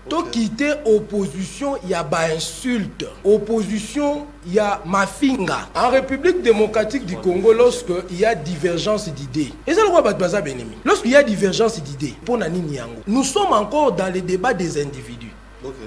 To quitter opposition, il y a insulte. Opposition, il y a mafinga. En République démocratique du Congo, lorsqu'il y a divergence d'idées, lorsqu'il y a divergence d'idées, nous sommes encore dans les débats des individus.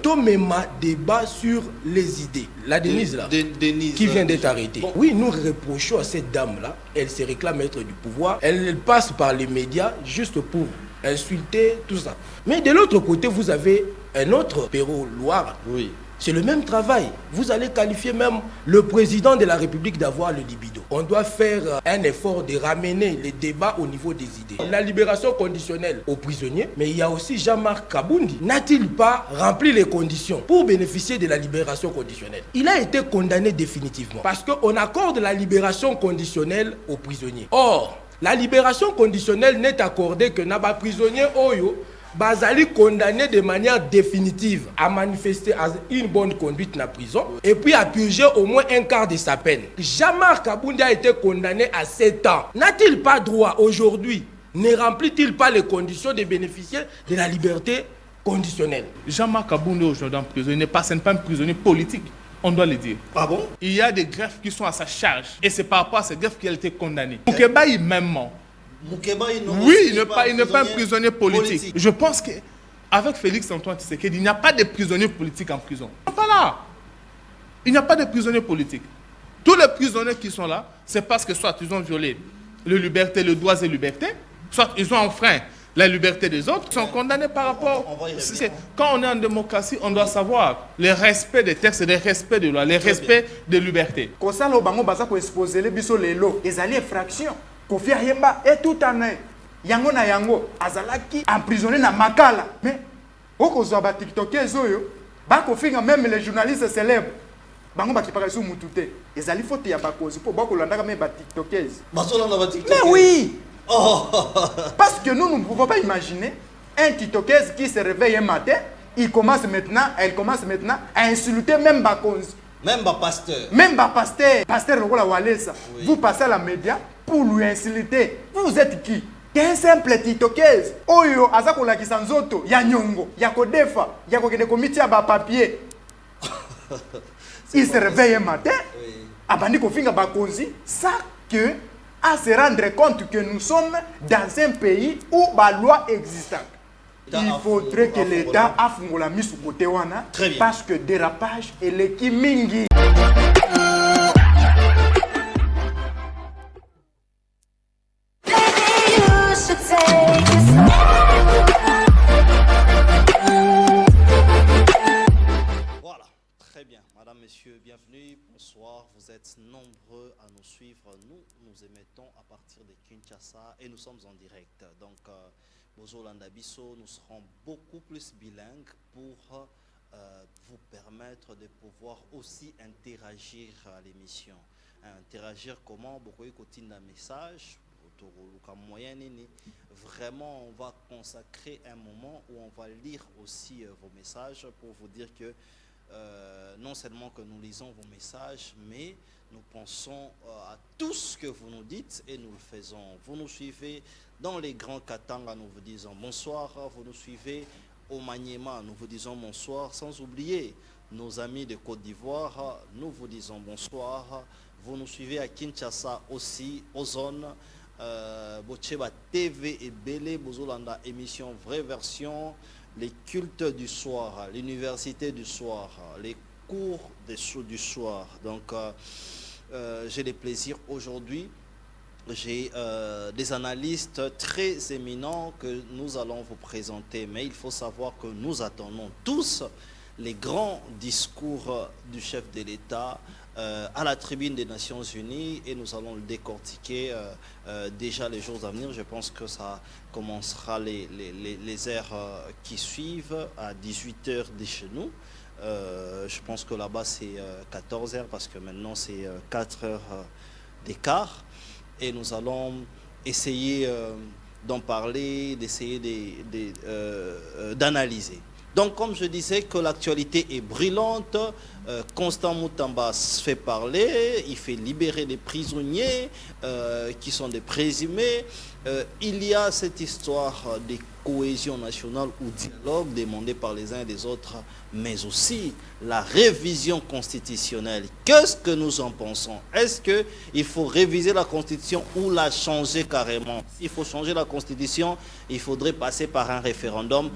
Tout même débat sur les idées. La Denise là, Denise, qui vient d'être arrêtée. Bon. Oui, nous reprochons à cette dame-là, elle se réclame être du pouvoir, elle passe par les médias juste pour insulter, tout ça. Mais de l'autre côté, vous avez un autre Perrault Loire. Oui. C'est le même travail. Vous allez qualifier même le président de la République d'avoir le libido. On doit faire un effort de ramener les débats au niveau des idées. La libération conditionnelle aux prisonniers, mais il y a aussi Jean-Marc Kabundi. N'a-t-il pas rempli les conditions pour bénéficier de la libération conditionnelle? Il a été condamné définitivement parce qu'on accorde la libération conditionnelle aux prisonniers. Or, la libération conditionnelle n'est accordée que n'a pas prisonnier Oyo Bazali condamné de manière définitive à manifester une bonne conduite dans la prison et puis à purger au moins un quart de sa peine. Jean-Marc Kabundi a été condamné à 7 ans. N'a-t-il pas droit aujourd'hui, ne remplit-il pas les conditions de bénéficier de la liberté conditionnelle? Jean-Marc Kabundi aujourd'hui en prison, il n'est pas un prisonnier politique. On doit le dire. Ah bon? Il y a des greffes qui sont à sa charge et c'est par rapport à ces greffes qu'il a été condamné. Moukeba, même oui, il n'est pas un prisonnier politique. Je pense qu'avec Félix Antoine Tshisekedi, il n'y a pas de prisonniers politiques en prison. Pas là. Il n'y a pas de prisonniers politiques. Tous les prisonniers qui sont là, c'est parce que soit ils ont violé les libertés, les droits et libertés, soit ils ont enfreint la liberté des autres, ils sont condamnés par rapport... Quand on est en démocratie, on doit savoir le respect des textes, le respect des lois, le respect des libertés. Quand ça, on va exposer les biso les lots, les alliés fractions. Kofi Ayemba et tout année yango na yango azalaki emprisonné na makala mais okozwa ba tiktokers oyo ba kofinga même les journalistes célèbres bango ba kipaka sou mutute ezali faute ya bakozi po ba kolandaka même ba tiktokers basolanda ba tiktokers. Mais oui. Oh. Parce que nous ne pouvons pas imaginer un tiktoker qui se réveille un matin, elle commence maintenant à insulter même bakozi. Même bas pasteur. Même bas pasteur. Pasteur Rokola Walesa. Oui. Vous passez à la média pour lui insulter. Vous êtes qui? Un simple tiktoker. Oyo azako la kisanzoto. Ya nyongo. Ya kodefa. Ya kokene komiti ya ba papier. Il se réveille un matin. Oui. Abandi kofinga bakonzi. Ça que à se rendre compte que nous sommes dans un pays où la loi existe. Il faudrait que l'État affungo la mise au côté wana parce que dérapage et l'équipe mingi. Voilà, très bien. Madame, Messieurs, bienvenue. Bonsoir. Vous êtes nombreux à nous suivre. Nous émettons à partir de Kinshasa et nous sommes en direct. Donc, Bozolanda Bisso, nous serons beaucoup plus bilingues pour vous permettre de pouvoir aussi interagir à l'émission. Interagir comment? Beaucoup écouter un message. Vraiment, on va consacrer un moment où on va lire aussi vos messages pour vous dire que non seulement que nous lisons vos messages, mais nous pensons à tout ce que vous nous dites et nous le faisons. Vous nous suivez dans les grands Katanga, nous vous disons bonsoir. Vous nous suivez au Maniema, nous vous disons bonsoir. Sans oublier nos amis de Côte d'Ivoire, nous vous disons bonsoir. Vous nous suivez à Kinshasa aussi, aux zones Bocheba TV et Bélé, Bozolanda émission vraie version, les cultes du soir, l'université du soir, les cours du soir. Donc j'ai le plaisir aujourd'hui, j'ai des analystes très éminents que nous allons vous présenter, mais il faut savoir que nous attendons tous les grands discours du chef de l'État à la tribune des Nations Unies et nous allons le décortiquer déjà les jours à venir. Je pense que ça commencera les heures qui suivent à 18h de chez nous. Je pense que là-bas c'est 14h parce que maintenant c'est 4 heures d'écart et nous allons essayer d'en parler, d'essayer d'analyser. Donc, comme je disais, que l'actualité est brûlante, Constant Moutamba se fait parler, il fait libérer les prisonniers qui sont des présumés. Il y a cette histoire de cohésion nationale ou dialogue demandé par les uns et les autres, mais aussi la révision constitutionnelle. Qu'est-ce que nous en pensons? Est-ce qu'il faut réviser la Constitution ou la changer carrément? S'il faut changer la Constitution, il faudrait passer par un référendum.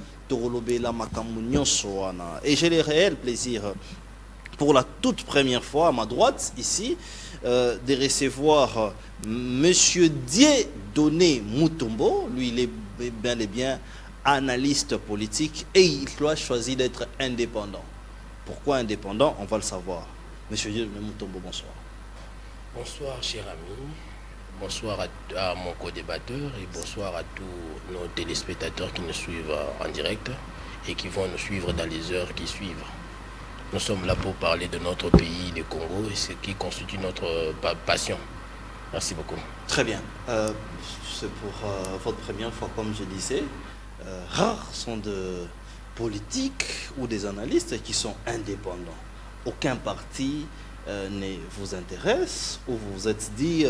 Et j'ai le réel plaisir, pour la toute première fois à ma droite, ici, de recevoir Monsieur Dieudonné Mutombo. Lui, il est bel et bien analyste politique et il doit choisir d'être indépendant. Pourquoi indépendant? On va le savoir. Monsieur Dieudonné Mutombo, bonsoir. Bonsoir, cher ami. Bonsoir à mon co-débatteur et bonsoir à tous nos téléspectateurs qui nous suivent en direct et qui vont nous suivre dans les heures qui suivent. Nous sommes là pour parler de notre pays, le Congo, et ce qui constitue notre passion. Merci beaucoup. Très bien. C'est pour votre première fois, comme je disais. Rares sont des politiques ou des analystes qui sont indépendants. Aucun parti ne vous intéresse ou vous vous êtes dit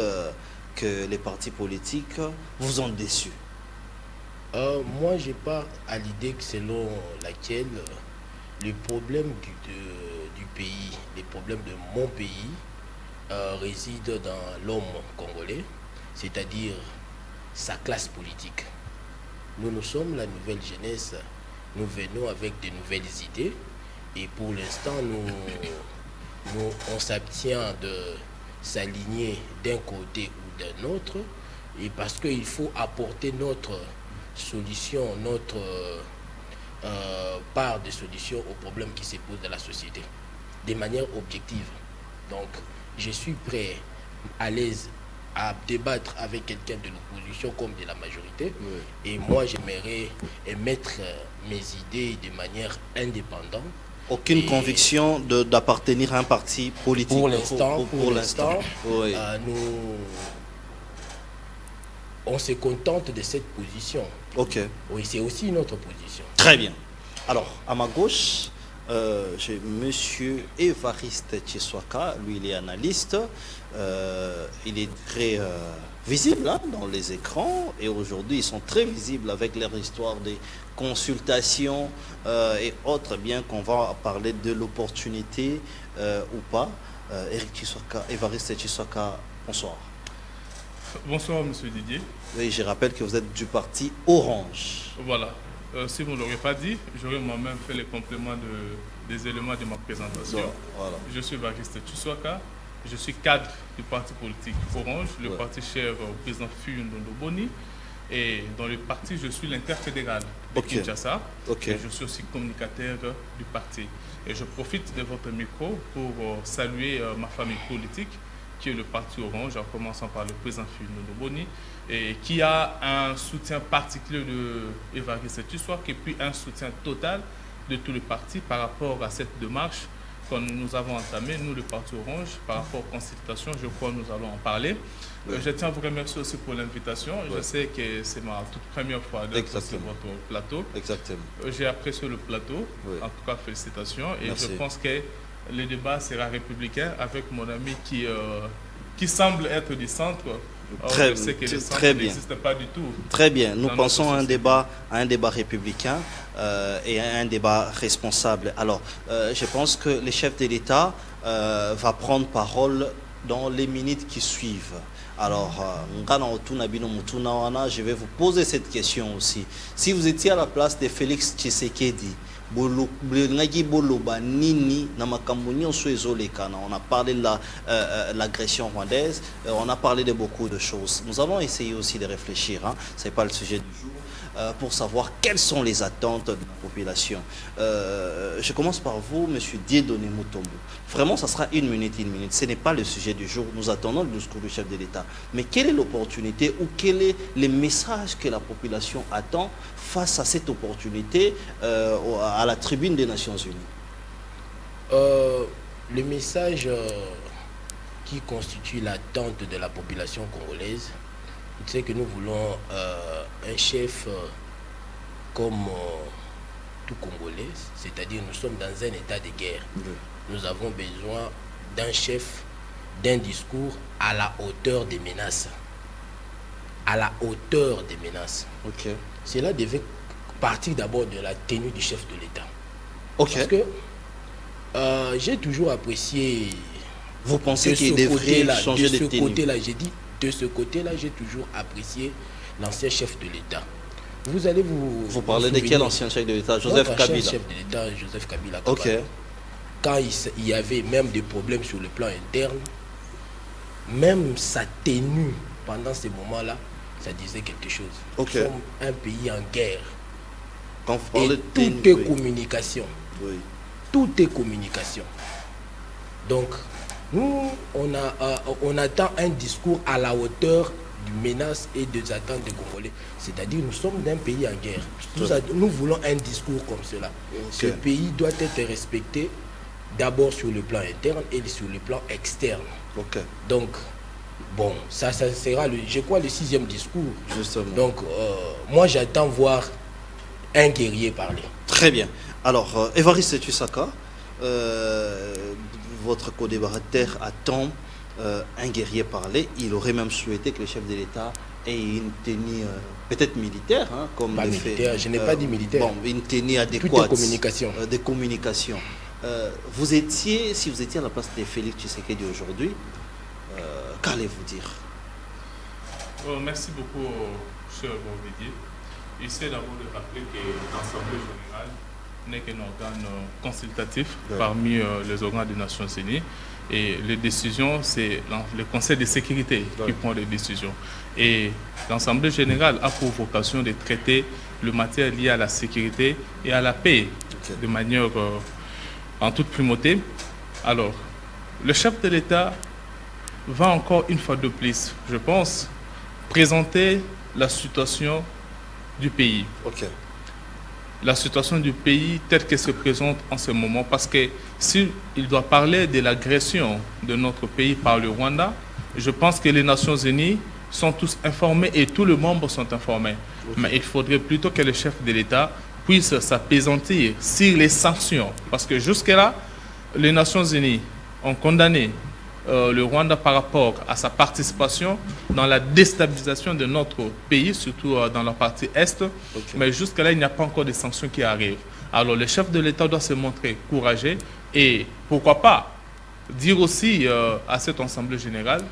que les partis politiques vous ont déçu? Moi, je pars à l'idée que selon laquelle le problème du pays, les problèmes de mon pays résident dans l'homme congolais, c'est-à-dire sa classe politique. Nous sommes la nouvelle jeunesse, nous venons avec de nouvelles idées et pour l'instant, on s'abstient de s'aligner d'un côté ou d'un autre, et parce qu'il faut apporter notre solution, notre part de solution aux problèmes qui se posent dans la société, de manière objective. Donc, je suis prêt, à l'aise, à débattre avec quelqu'un de l'opposition comme de la majorité, et moi j'aimerais émettre mes idées de manière indépendante. Aucune conviction d'appartenir à un parti politique? Pour l'instant, oui. On se contente de cette position. Ok. Oui, c'est aussi une autre position. Très bien. Alors, à ma gauche, j'ai Monsieur Évariste Tchiswaka. Lui, il est analyste. Il est très visible hein, dans les écrans. Et aujourd'hui, ils sont très visibles avec leur histoire des consultations et autres, bien qu'on va parler de l'opportunité ou pas. Eric Tchiswaka, Évariste Tchiswaka, bonsoir. Bonsoir, monsieur Didier. Oui, je rappelle que vous êtes du parti Orange. Voilà. Si vous ne l'auriez pas dit, j'aurais moi-même fait les compléments des éléments de ma présentation. Voilà. Je suis Évariste Tchiswaka. Je suis cadre du parti politique Orange, le parti cher au président Fuyun Ndondoboni. Et dans le parti, je suis l'interfédéral de Kinshasa. Et je suis aussi communicateur du parti. Et je profite de votre micro pour saluer ma famille politique, qui est le parti Orange, en commençant par le président Fuyun Ndondoboni, et qui a un soutien particulier de Évariste Tchiswaka et puis un soutien total de tout le parti par rapport à cette démarche que nous avons entamée, nous le parti Orange, par rapport aux consultations. Je crois que nous allons en parler. Je tiens à vous remercier aussi pour l'invitation. Je sais que c'est ma toute première fois d'être sur votre plateau. Exactement. J'ai apprécié le plateau. En tout cas, félicitations. Et je pense que le débat sera républicain avec mon ami qui semble être du centre. Très bien. N'existe pas du tout. Très bien. Nous pensons à un débat républicain et à un débat responsable. Alors, je pense que le chef de l'État va prendre parole dans les minutes qui suivent. Alors, je vais vous poser cette question aussi. Si vous étiez à la place de Félix Tshisekedi, on a parlé de l'agression rwandaise, on a parlé de beaucoup de choses. Nous allons essayer aussi de réfléchir, hein, ce n'est pas le sujet du jour, pour savoir quelles sont les attentes de la population. Je commence par vous, M. Dieudonné Mutombo. Vraiment, ça sera une minute. Ce n'est pas le sujet du jour. Nous attendons le discours du chef de l'État. Mais quelle est l'opportunité ou quel est le message que la population attend face à cette opportunité à la tribune des Nations Unies? Le message qui constitue l'attente de la population congolaise, c'est que nous voulons un chef comme tout Congolais, c'est-à-dire nous sommes dans un état de guerre. Nous avons besoin d'un chef, d'un discours à la hauteur des menaces. À la hauteur des menaces. Cela devait partir d'abord de la tenue du chef de l'État. Parce que j'ai toujours apprécié... Vous pensez qu'il devrait changer de tenue? De ce côté-là, j'ai toujours apprécié l'ancien chef de l'État. Vous parlez de quel ancien chef de l'État? Joseph Kabila. Chef de l'État, Joseph Kabila. Quand il y avait même des problèmes sur le plan interne, même sa tenue pendant ces moments-là, ça disait quelque chose. Nous sommes un pays en guerre. Et tout est communication. Tout est communication. Donc, nous, on attend un discours à la hauteur des menaces et des attentes des Congolais. C'est-à-dire, nous sommes d'un pays en guerre. Nous voulons un discours comme cela. Ce pays doit être respecté d'abord sur le plan interne et sur le plan externe. Donc, bon, ça sera, je crois, le 6e discours. Justement. Donc, moi, j'attends voir un guerrier parler. Très bien. Alors, Évariste Tshaka, votre co-débatteur attend un guerrier parler. Il aurait même souhaité que le chef de l'État ait une tenue peut-être militaire, hein, comme pas militaire, je n'ai pas dit militaire. Bon, une tenue adéquate. Tout est communication. De communication. Si vous étiez à la place de Félix Tshisekedi aujourd'hui, qu'allez-vous dire? Merci beaucoup, cher Didier. J'essaie d'abord de rappeler que l'Assemblée générale n'est qu'un organe consultatif parmi les organes des Nations Unies. Et les décisions, c'est le Conseil de sécurité qui prend les décisions. Et l'Assemblée générale a pour vocation de traiter le matière lié à la sécurité et à la paix de manière en toute primauté. Alors, le chef de l'État va encore une fois de plus, je pense, présenter la situation du pays. La situation du pays telle qu'elle se présente en ce moment, parce que s'il doit parler de l'agression de notre pays par le Rwanda, je pense que les Nations Unies sont tous informés et tous les membres sont informés. Mais il faudrait plutôt que le chef de l'État puisse s'apaisantir sur les sanctions, parce que jusque-là, les Nations Unies ont condamné le Rwanda par rapport à sa participation dans la déstabilisation de notre pays, surtout dans la partie Est. Mais jusque-là, il n'y a pas encore de sanctions qui arrivent. Alors le chef de l'État doit se montrer courageux et pourquoi pas dire aussi à cette Assemblée générale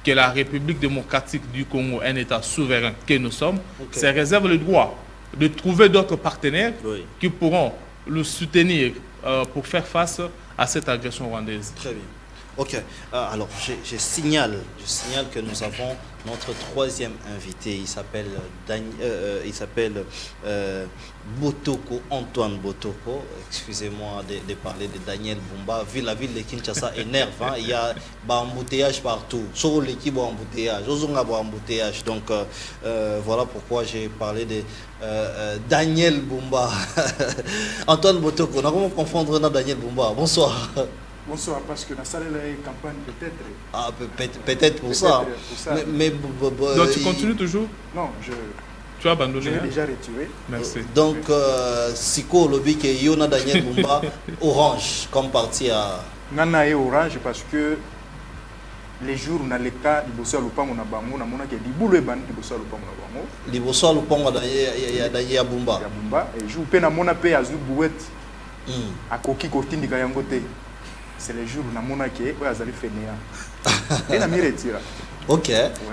que la République démocratique du Congo, un État souverain que nous sommes, se réserve le droit de trouver d'autres partenaires qui pourront le soutenir pour faire face à cette agression rwandaise. Très bien. Alors je signale que nous avons notre 3e invité. Il s'appelle Botoko, Antoine Botoko. Excusez-moi de parler de Daniel Bumba. Vu la ville de Kinshasa énerve, hein, il y a un embouteillage partout. Sur l'équipe embouteillage, embouteillage. Donc voilà pourquoi j'ai parlé de Daniel Bumba. Antoine Botoko, on a comment confondre Daniel Bumba. Bonsoir. Bonsoir, parce que la salle de la campagne peut-être. Ah, peut-être pour ça. Mais donc tu continues toujours? Non, tu as abandonné? Je l'ai déjà retiré. Merci. Donc, Siko lobby que Yona Daniel Bumba orange comme parti à. Nana est orange parce que les jours où on a le cas du Bosso Lupango na bango, na mona que di boulot ban du Bosso Lupango na bango. Di Bosso Lupango ya Bumba. Ya Bumba et jour pe na mona pe azu bouette. A koki kotindika yango te. C'est les jours où on a dit que Azali Fénéa. Et la mire tira.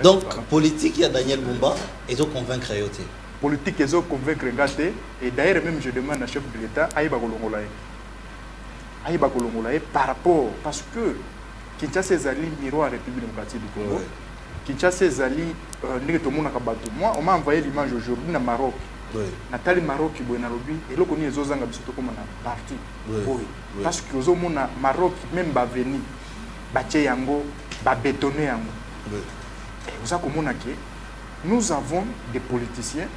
Donc, politique, il y a Daniel Bumba, ils ont convaincre Yoté. Politique, ils ont convaincre Gate. Et d'ailleurs, même je demande à chef de l'État, Aïba Kolongolaye. Aïba Kolongolaye par rapport, parce que Kinshasa Zali, miroir à la République démocratique du Congo. Kinshasa Zali, moi, on m'a envoyé l'image aujourd'hui au Maroc. Nathalie Maroc qui est Nairobi et là on est aux Anglais surtout comme un parti parce que aux hommes Maroc même va venir bâtir yango va bétonner yango et vous savez comment nous avons des politiciens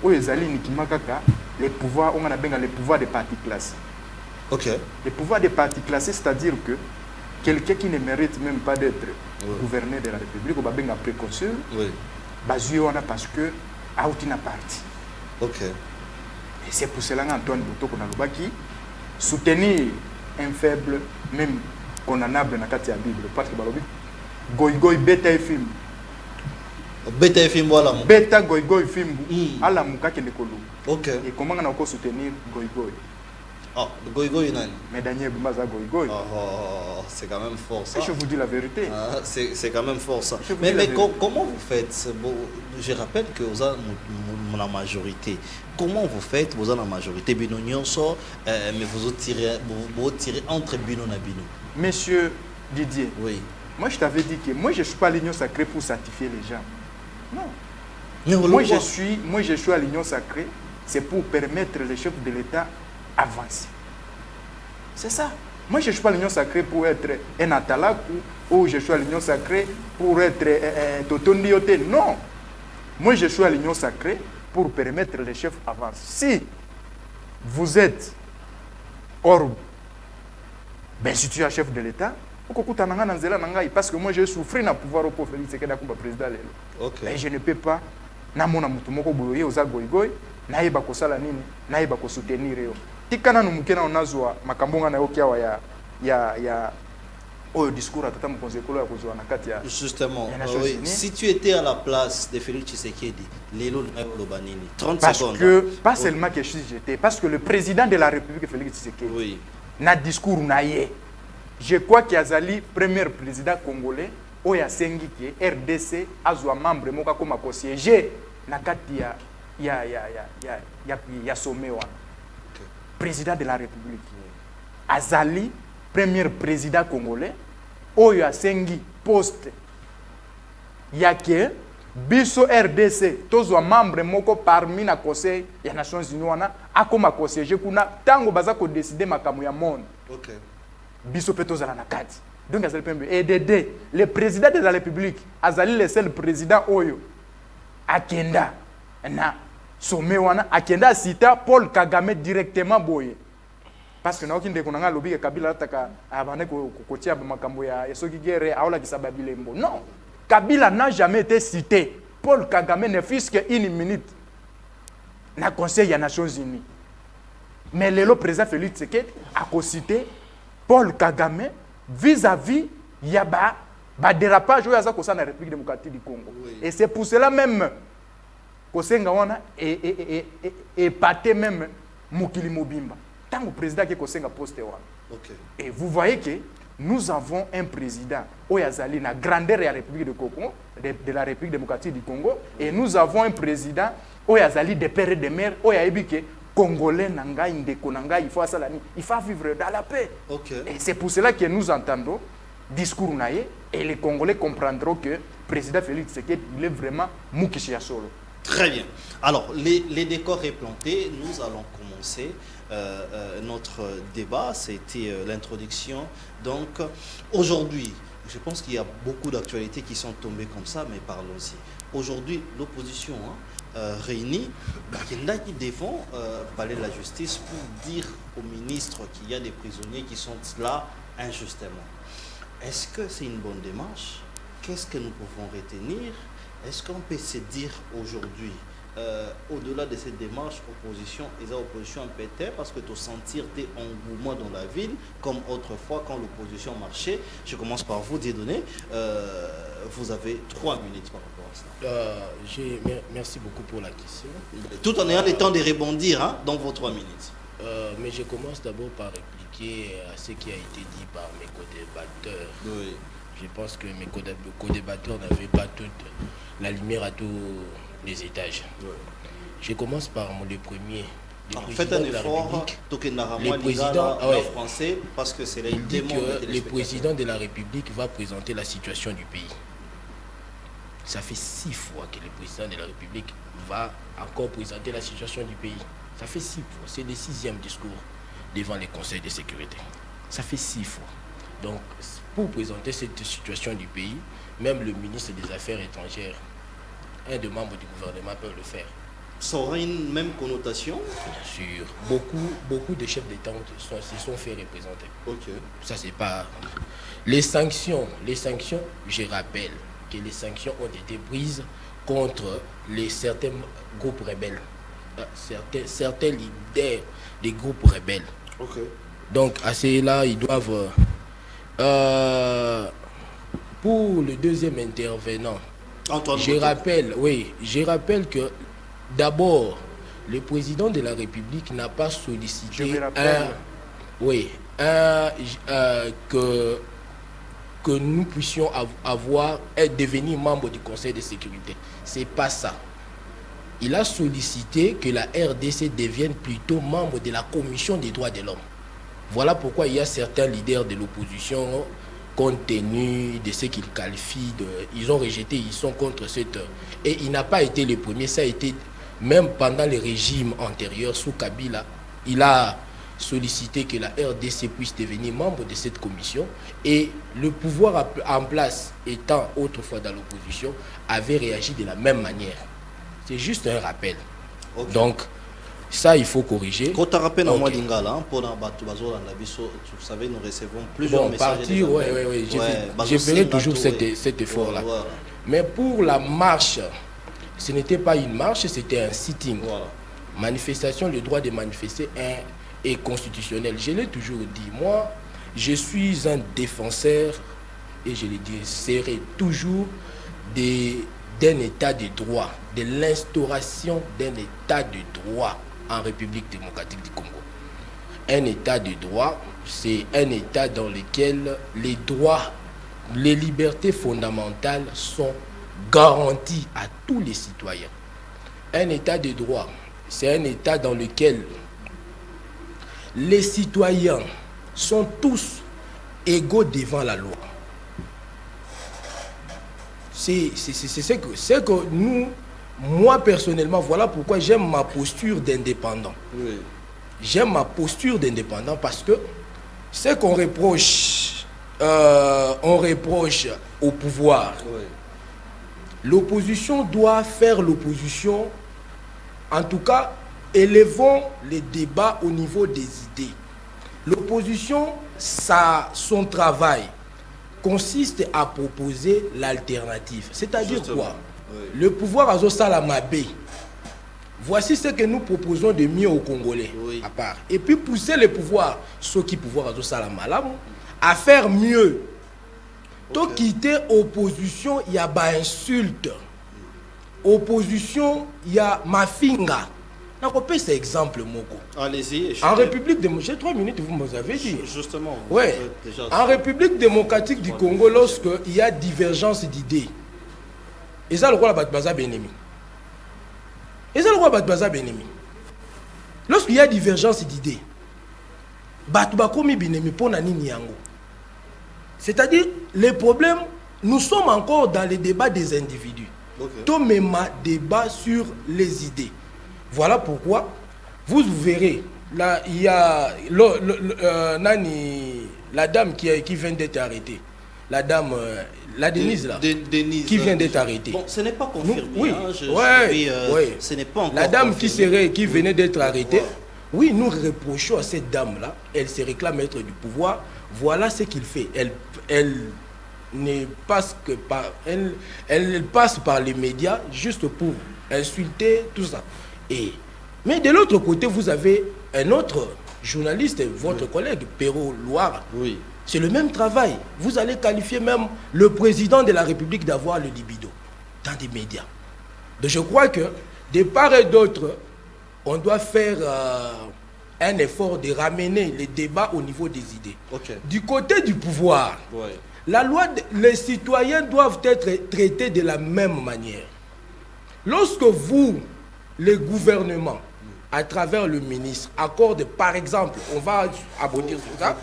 où ils allaient nikimaka les pouvoirs on a bien les pouvoirs des partis classés. Les pouvoirs des partis classés, c'est-à-dire que quelqu'un qui ne mérite même pas d'être gouverneur de la République ou bien préconsul basé on a parce que a outina parti. Et c'est pour cela qu'Antoine Botoko Nalobaki soutenir un faible, même condamnable dans la Bible. Parce que Goy Goy Beta film. Beta film, voilà. Beta Goy Goy film. Ala Muka Kendekolo. Ok. Et comment on a encore soutenir Goy Goy? Ah, le Goy Goy, non. Mais Daniel Boumaza Goy Goy. Oh, c'est quand même fort ça. Je vous dis la vérité. Ah, c'est quand même fort ça. Mais comment vous faites? Bon, je rappelle que vous avez la majorité. Comment vous faites? Vous avez la majorité. Binonion sort, mais vous tirez entre Bino et Bino. Monsieur Didier. Oui. Moi, je t'avais dit que moi, je ne suis pas à l'Union sacrée pour sanctifier les gens. Non. Mais moi, je suis à l'Union sacrée, c'est pour permettre les chefs de l'État avancer. C'est ça. Moi, je ne suis pas à l'Union sacrée pour être un atalaku ou je suis à l'Union sacrée pour être totondioté. Non. Moi, je suis à l'Union sacrée pour permettre les chefs avancer. Si vous êtes hors, ben, si tu es chef de l'État, parce que moi j'ai souffert dans le pouvoir au Félix Tshisekedi comme président. Et je ne peux pas, na mona mutu moko boye oza goigoy, na yeba ko sala nini, na yeba ko soutenir yo. Tikana no mukena onazwa makambonga na yo kiawa ya au discours à tata mkonzekolo ya kozwa na kati ya. Justement, oui. Si tu étais à la place de Félix Tshisekedi, lelo lobanini 30 parce secondes. Parce que pas seulement que j'étais, parce que le président de la République Félix Tshisekedi. Oui. Na discours na ye. Je crois qu'il y a le premier président congolais où il y a RDC azwa membre moka comme siéger na kati ya sommet wana. Président de la République. Azali premier président congolais où il y a poste ya ke biso RDC tozwa membre moko parmi na conseil ya Nations Unies wana akoma ko siéger kuna tango baza ko décider makambo ya monde. OK. Biso Petos à la Nakati. Donc, EDD, le président de la République, Azali le seul président Oyo, Akenda, na sommet wana, Akenda cita Paul Kagame directement boye. Parce que na okinde konanga lobi Kabila taka abane ko kotia makambo ya soki guerre aola kisababilembo. Non, Kabila n'a jamais été cité. Paul Kagame ne fût qu'une minute na Conseil des Nations Unies. Mais le président Félix Tshisekedi a cité Paul Kagame vis-à-vis Yaba, dérapage où il y a la République démocratique du Congo. Oui. Et c'est pour cela même que Sengawana est pâté même Mukili Mobimba. Tant que le président qui est posté. Et vous voyez que nous avons un président Oyazali, la grandeur de la République de Congo, de la République démocratique du Congo, et nous avons un président Oyazali de père et de mère Oyabike. Congolais nanga indeko nanga il faut vivre dans la paix. Et c'est pour cela que nous entendons discours naïe et les Congolais comprendront que le président Félix Tshisekedi il est vraiment Moukichi Solo. Très bien. Alors les décors est planté, nous allons commencer notre débat, c'était l'introduction. Donc aujourd'hui, je pense qu'il y a beaucoup d'actualités qui sont tombées comme ça, mais parlons-y. Aujourd'hui, l'opposition réunie, qui défend parler de la justice pour dire au ministre qu'il y a des prisonniers qui sont là injustement. Est-ce que c'est une bonne démarche? Qu'est-ce que nous pouvons retenir? Est-ce qu'on peut se dire aujourd'hui, au-delà de cette démarche, opposition, et opposition un peu parce que tu sentir des engouements dans la ville, comme autrefois quand l'opposition marchait? Je commence par vous, Dieudonné. Vous avez 3 minutes par rapport à ça. Merci beaucoup pour la question. Tout en ayant le temps de rebondir dans vos 3 minutes. Mais je commence d'abord par répliquer à ce qui a été dit par mes co-débatteurs. Oui. Je pense que mes co-débatteurs n'avaient pas toute la lumière à tous les étages. Oui. Je commence par le premier. Faites un effort, le président français, parce que c'est le président de la République va présenter la situation du pays. Ça fait 6 fois que le président de la République va encore présenter la situation du pays. Ça fait 6 fois. C'est le 6e discours devant le Conseil de sécurité. Ça fait 6 fois. Donc, pour présenter cette situation du pays, même le ministre des Affaires étrangères, un des membres du gouvernement peut le faire. Ça aura une même connotation? Bien sûr. Beaucoup de chefs d'État se sont fait représenter. Ok. Ça, c'est pas... Les sanctions, je rappelle que les sanctions ont été prises contre certains groupes rebelles. certains leaders des groupes rebelles. Donc à cela, ils doivent... pour le deuxième intervenant, je rappelle que d'abord, le président de la République n'a pas sollicité que nous puissions devenir membre du Conseil de sécurité. C'est pas ça. Il a sollicité que la RDC devienne plutôt membre de la Commission des droits de l'homme. Voilà pourquoi il y a certains leaders de l'opposition, compte tenu de ce qu'ils qualifient ils ont rejeté, ils sont contre cette... Et il n'a pas été le premier, ça a été même pendant les régimes antérieurs, sous Kabila, il a sollicité que la RDC puisse devenir membre de cette commission, et le pouvoir en place, étant autrefois dans l'opposition, avait réagi de la même manière. C'est juste un rappel. Donc, ça, il faut corriger. Quand tu rappelles en moi d'Ingala, pour vous savez, nous recevons plusieurs messages. Je ferai toujours cet effort-là. Mais pour la marche, ce n'était pas une marche, c'était un sitting. Manifestation, le droit de manifester est constitutionnel. Je l'ai toujours dit. Moi, je suis un défenseur, et je le serai toujours d'un état de droit, de l'instauration d'un état de droit en République démocratique du Congo. Un état de droit, c'est un état dans lequel les droits, les libertés fondamentales sont garanties à tous les citoyens. Un état de droit, c'est un état dans lequel les citoyens sont tous égaux devant la loi. C'est ce que nous, moi personnellement, voilà pourquoi j'aime ma posture d'indépendant. J'aime ma posture d'indépendant parce que ce qu'on reproche, on reproche au pouvoir. L'opposition doit faire l'opposition. En tout cas, élevons les débats au niveau des idées. L'opposition, son travail consiste à proposer l'alternative. C'est-à-dire quoi? Le pouvoir a Salamabé. Voici ce que nous proposons de mieux aux Congolais. À part. Et puis pousser le pouvoir, ceux qui pouvoir a Salamalamu, à faire mieux. Donc quitter opposition, il y a insulte. Opposition, il y a mafinga. C'est exemple, Moko. Allez-y. En République démocratique, 3 minutes, vous m'avez dit. Justement. Ouais. En République démocratique du Congo, lorsqu'il y a divergence d'idées, et ça le roi Batbaza Benemi. Et ça le roi Batbaza Benemi. Lorsqu'il y a divergence d'idées, Batbakomi Benemi pour Nani Niango. C'est-à-dire, les problèmes, nous sommes encore dans les débats des individus. Tout même débat sur les idées. Voilà pourquoi vous verrez, là, il y a la dame qui vient d'être arrêtée. La dame, la Denise, là, qui vient d'être arrêtée. Bon, ce n'est pas confirmé. Oui, ce n'est pas encore la dame confirmé. qui venait d'être arrêtée. Oui, nous reprochons à cette dame-là, elle se réclame être du pouvoir. Voilà ce qu'il fait. Elle ne passe que par... Elle passe par les médias juste pour insulter, tout ça. Mais de l'autre côté, vous avez un autre journaliste, votre collègue, Perrault Loire. Oui. C'est le même travail. Vous allez qualifier même le président de la République d'avoir le libido dans des médias. Donc je crois que, de part et d'autre, on doit faire un effort de ramener les débats au niveau des idées. Du côté du pouvoir, la loi, les citoyens doivent être traités de la même manière. Lorsque vous, le gouvernement, à travers le ministre, accorde, par exemple, on va aboutir sur ça,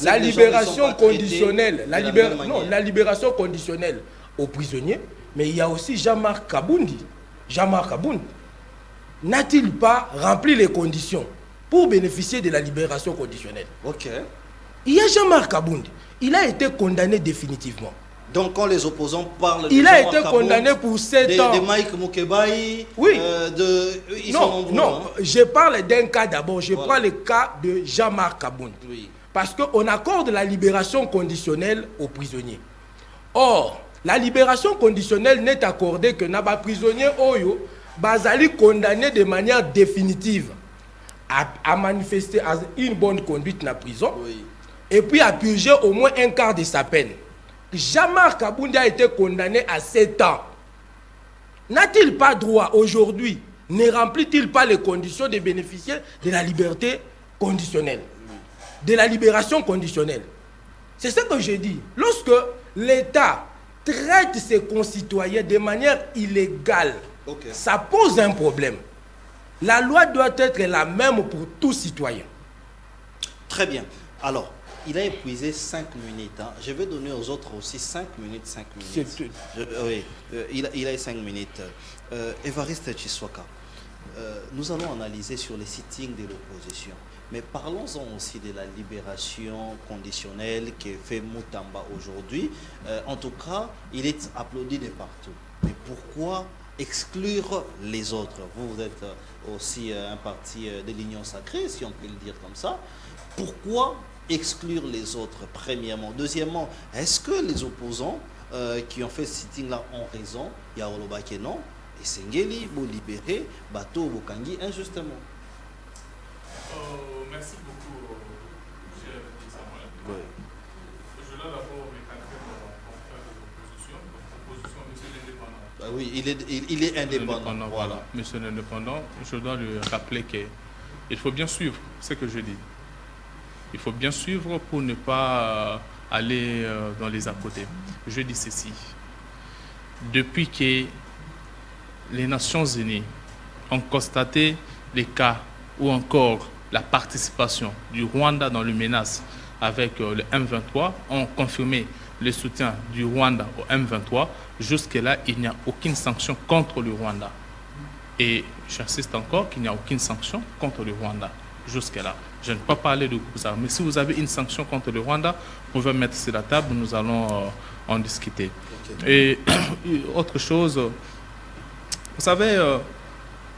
la libération conditionnelle, la libération conditionnelle aux prisonniers, mais il y a aussi Jean-Marc Kaboundi. Jean-Marc Kaboundi n'a-t-il pas rempli les conditions pour bénéficier de la libération conditionnelle? Il y a Jean-Marc Kaboundi. Il a été condamné définitivement. Donc quand les opposants parlent il a été condamné pour 7 ans. De Mike Mukebai, oui. Ils sont nombreux, non, je parle d'un cas d'abord. Je prends le cas de Jean-Marc Kaboundi. Oui. Parce qu'on accorde la libération conditionnelle aux prisonniers. Or, la libération conditionnelle n'est accordée que n'a pas prisonnier Oyo, bazali condamné de manière définitive à manifester une bonne conduite dans la prison, oui, et puis à purger au moins un quart de sa peine. Jean-Marc Kaboundi a été condamné à 7 ans. N'a-t-il pas droit aujourd'hui, ne remplit-il pas les conditions de bénéficier de la liberté conditionnelle, de la libération conditionnelle? C'est ce que je dis. Lorsque l'État traite ses concitoyens de manière illégale, okay, ça pose un problème. La loi doit être la même pour tout citoyen. Très bien. Alors, il a épuisé 5 minutes. Hein. Je vais donner aux autres aussi 5 minutes, 5 minutes. Oui, il a 5 minutes. Évariste Tshisekedi, nous allons analyser sur les sittings de l'opposition. Mais parlons-en aussi de la libération conditionnelle qui fait Moutamba aujourd'hui. En tout cas, il est applaudi de partout. Mais pourquoi exclure les autres? Vous êtes aussi un parti de l'Union sacrée, si on peut le dire comme ça. Pourquoi exclure les autres, premièrement? Deuxièmement, est-ce que les opposants qui ont fait ce sitting-là ont raison? Il y a Olobake non. Et Sengeli, vous libérez, Bato, Bokangi, injustement. Merci beaucoup, cher Samuel. Oui. Je dois d'abord recadrer mon confrère de l'opposition, monsieur l'indépendant. Ah oui, il est indépendant. Voilà. Monsieur l'indépendant, je dois lui rappeler qu'il faut bien suivre ce que je dis. Il faut bien suivre pour ne pas aller dans les à côté. Je dis ceci. Depuis que les Nations Unies ont constaté les cas ou encore la participation du Rwanda dans les menaces avec le M23, ont confirmé le soutien du Rwanda au M23. Jusque-là, il n'y a aucune sanction contre le Rwanda. Et j'insiste encore qu'il n'y a aucune sanction contre le Rwanda. Jusque-là. Je ne peux pas parler de groupes armés. Si vous avez une sanction contre le Rwanda, vous pouvez mettre sur la table, nous allons en discuter. Okay. Et autre chose, vous savez,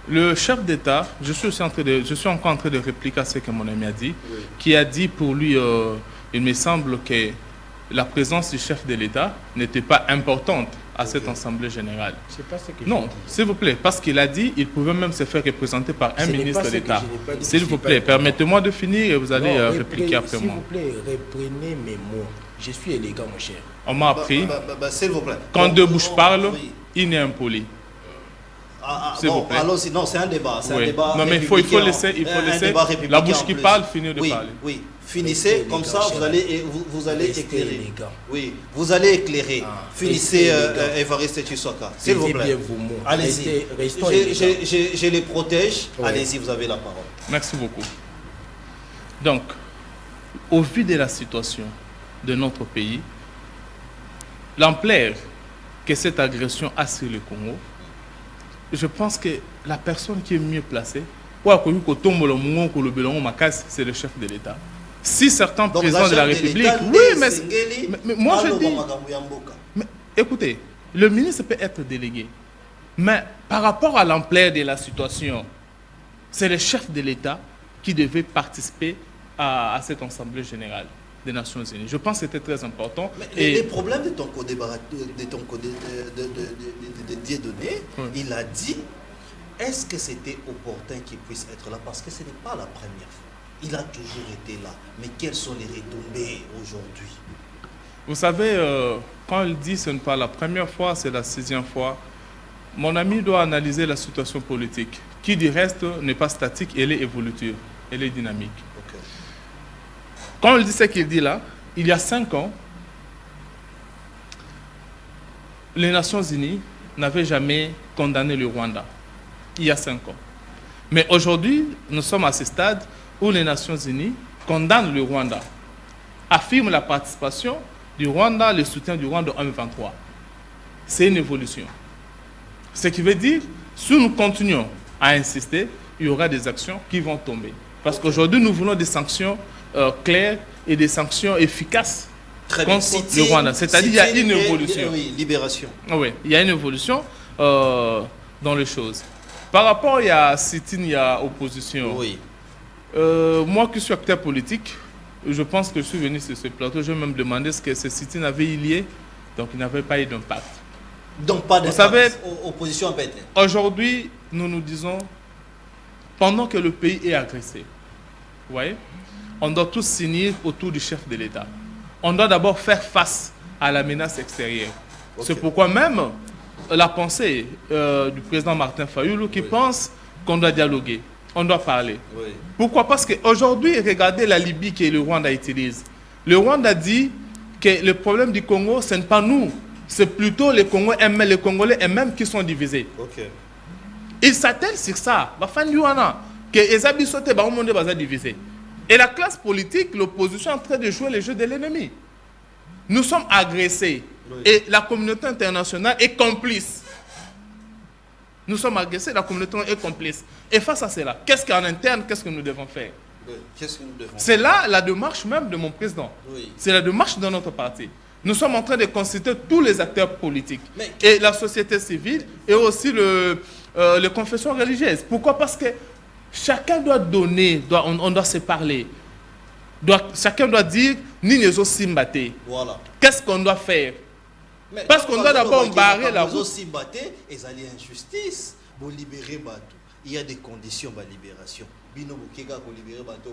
le chef d'État, je suis encore en train de répliquer à ce que mon ami a dit, oui, qui a dit pour lui, il me semble que la présence du chef de l'État n'était pas importante à cette Assemblée générale. C'est pas ce que non, s'il vous plaît, parce qu'il a dit qu'il pouvait même se faire représenter par un ministre d'État. S'il vous plaît, permettez-moi de finir et vous allez répliquer après moi. S'il vous plaît, reprenez mes mots. Je suis élégant, mon cher. On m'a appris, s'il vous plaît, quand deux bouches parlent, il n'est impoli. S'il vous plaît. Alors, non, c'est un débat. Oui. Un débat. Non, mais il faut laisser la bouche qui parle finir de parler. Oui, finissez, comme ça vous allez éclairer. Oui, vous allez éclairer. Finissez, Évariste Tshisekedi. S'il vous plaît. Allez-y. Je les protège. Oui. Allez-y, vous avez la parole. Merci beaucoup. Donc, au vu de la situation de notre pays, l'ampleur que cette agression a sur le Congo, je pense que la personne qui est mieux placée, c'est le chef de l'État. Si certains présidents de la République... Oui, mais moi je dis... Mais, écoutez, le ministre peut être délégué. Mais par rapport à l'ampleur de la situation, c'est le chef de l'État qui devait participer à cette Assemblée générale des Nations Unies. Je pense que c'était très important. Mais les problèmes de ton code de Dieudonné, oui, il a dit, est-ce que c'était opportun qu'il puisse être là? Parce que ce n'est pas la première fois. Il a toujours été là. Mais quelles sont les retombées aujourd'hui? Vous savez, quand il dit que ce n'est pas la première fois, c'est la 6e fois, mon ami doit analyser la situation politique, qui du reste n'est pas statique, elle est évolutive, elle est dynamique. Okay. Quand il dit ce qu'il dit là, il y a 5 ans, les Nations Unies n'avaient jamais condamné le Rwanda. Il y a 5 ans. Mais aujourd'hui, nous sommes à ce stade où les Nations Unies condamnent le Rwanda, affirment la participation du Rwanda, le soutien du Rwanda au M23. C'est une évolution. Ce qui veut dire, si nous continuons à insister, il y aura des actions qui vont tomber. Parce qu'aujourd'hui, nous voulons des sanctions claires et des sanctions efficaces contre le Rwanda. C'est-à-dire qu'il y a une évolution. Oui, libération. Oui, il y a une évolution dans les choses. Par rapport à sit-in, il y a opposition. Oui. Moi qui suis acteur politique, je pense que je suis venu sur ce plateau, je vais même demander ce que ce sit-in avait lié, donc il n'avait pas eu d'impact. Donc pas d'impact. Vous savez, opposition à Bethlehem. Aujourd'hui, nous nous disons, pendant que le pays est agressé, vous voyez, on doit tous s'unir autour du chef de l'État. On doit d'abord faire face à la menace extérieure. Okay. C'est pourquoi même la pensée du président Martin Fayulu qui pense qu'on doit dialoguer, on doit parler. Oui. Pourquoi? Parce qu'aujourd'hui, regardez la Libye que le Rwanda utilise. Le Rwanda dit que le problème du Congo, ce n'est pas nous, c'est plutôt les Congolais eux-mêmes qui sont divisés. Okay. Ils s'attellent sur ça. Et la classe politique, l'opposition est en train de jouer les jeux de l'ennemi. Nous sommes agressés. Oui. Et la communauté internationale est complice. Nous sommes agressés, la communauté est complice. Et face à cela, qu'est-ce qu'en interne, qu'est-ce que nous devons faire? Oui. C'est là la démarche même de mon président. Oui. C'est la démarche de notre parti. Nous sommes en train de consulter tous les acteurs politiques. Et la société civile et aussi les confessions religieuses. Pourquoi? Parce que chacun doit donner, on doit se parler. Chacun doit dire, Ninezo Simbate. Voilà. Qu'est-ce qu'on doit faire? Mais parce qu'on doit d'abord barrer la route. Simbate, et ça y injustice. Pour libérer Batou, il y a des conditions de libération. Bino Bukeka pour libérer Batou,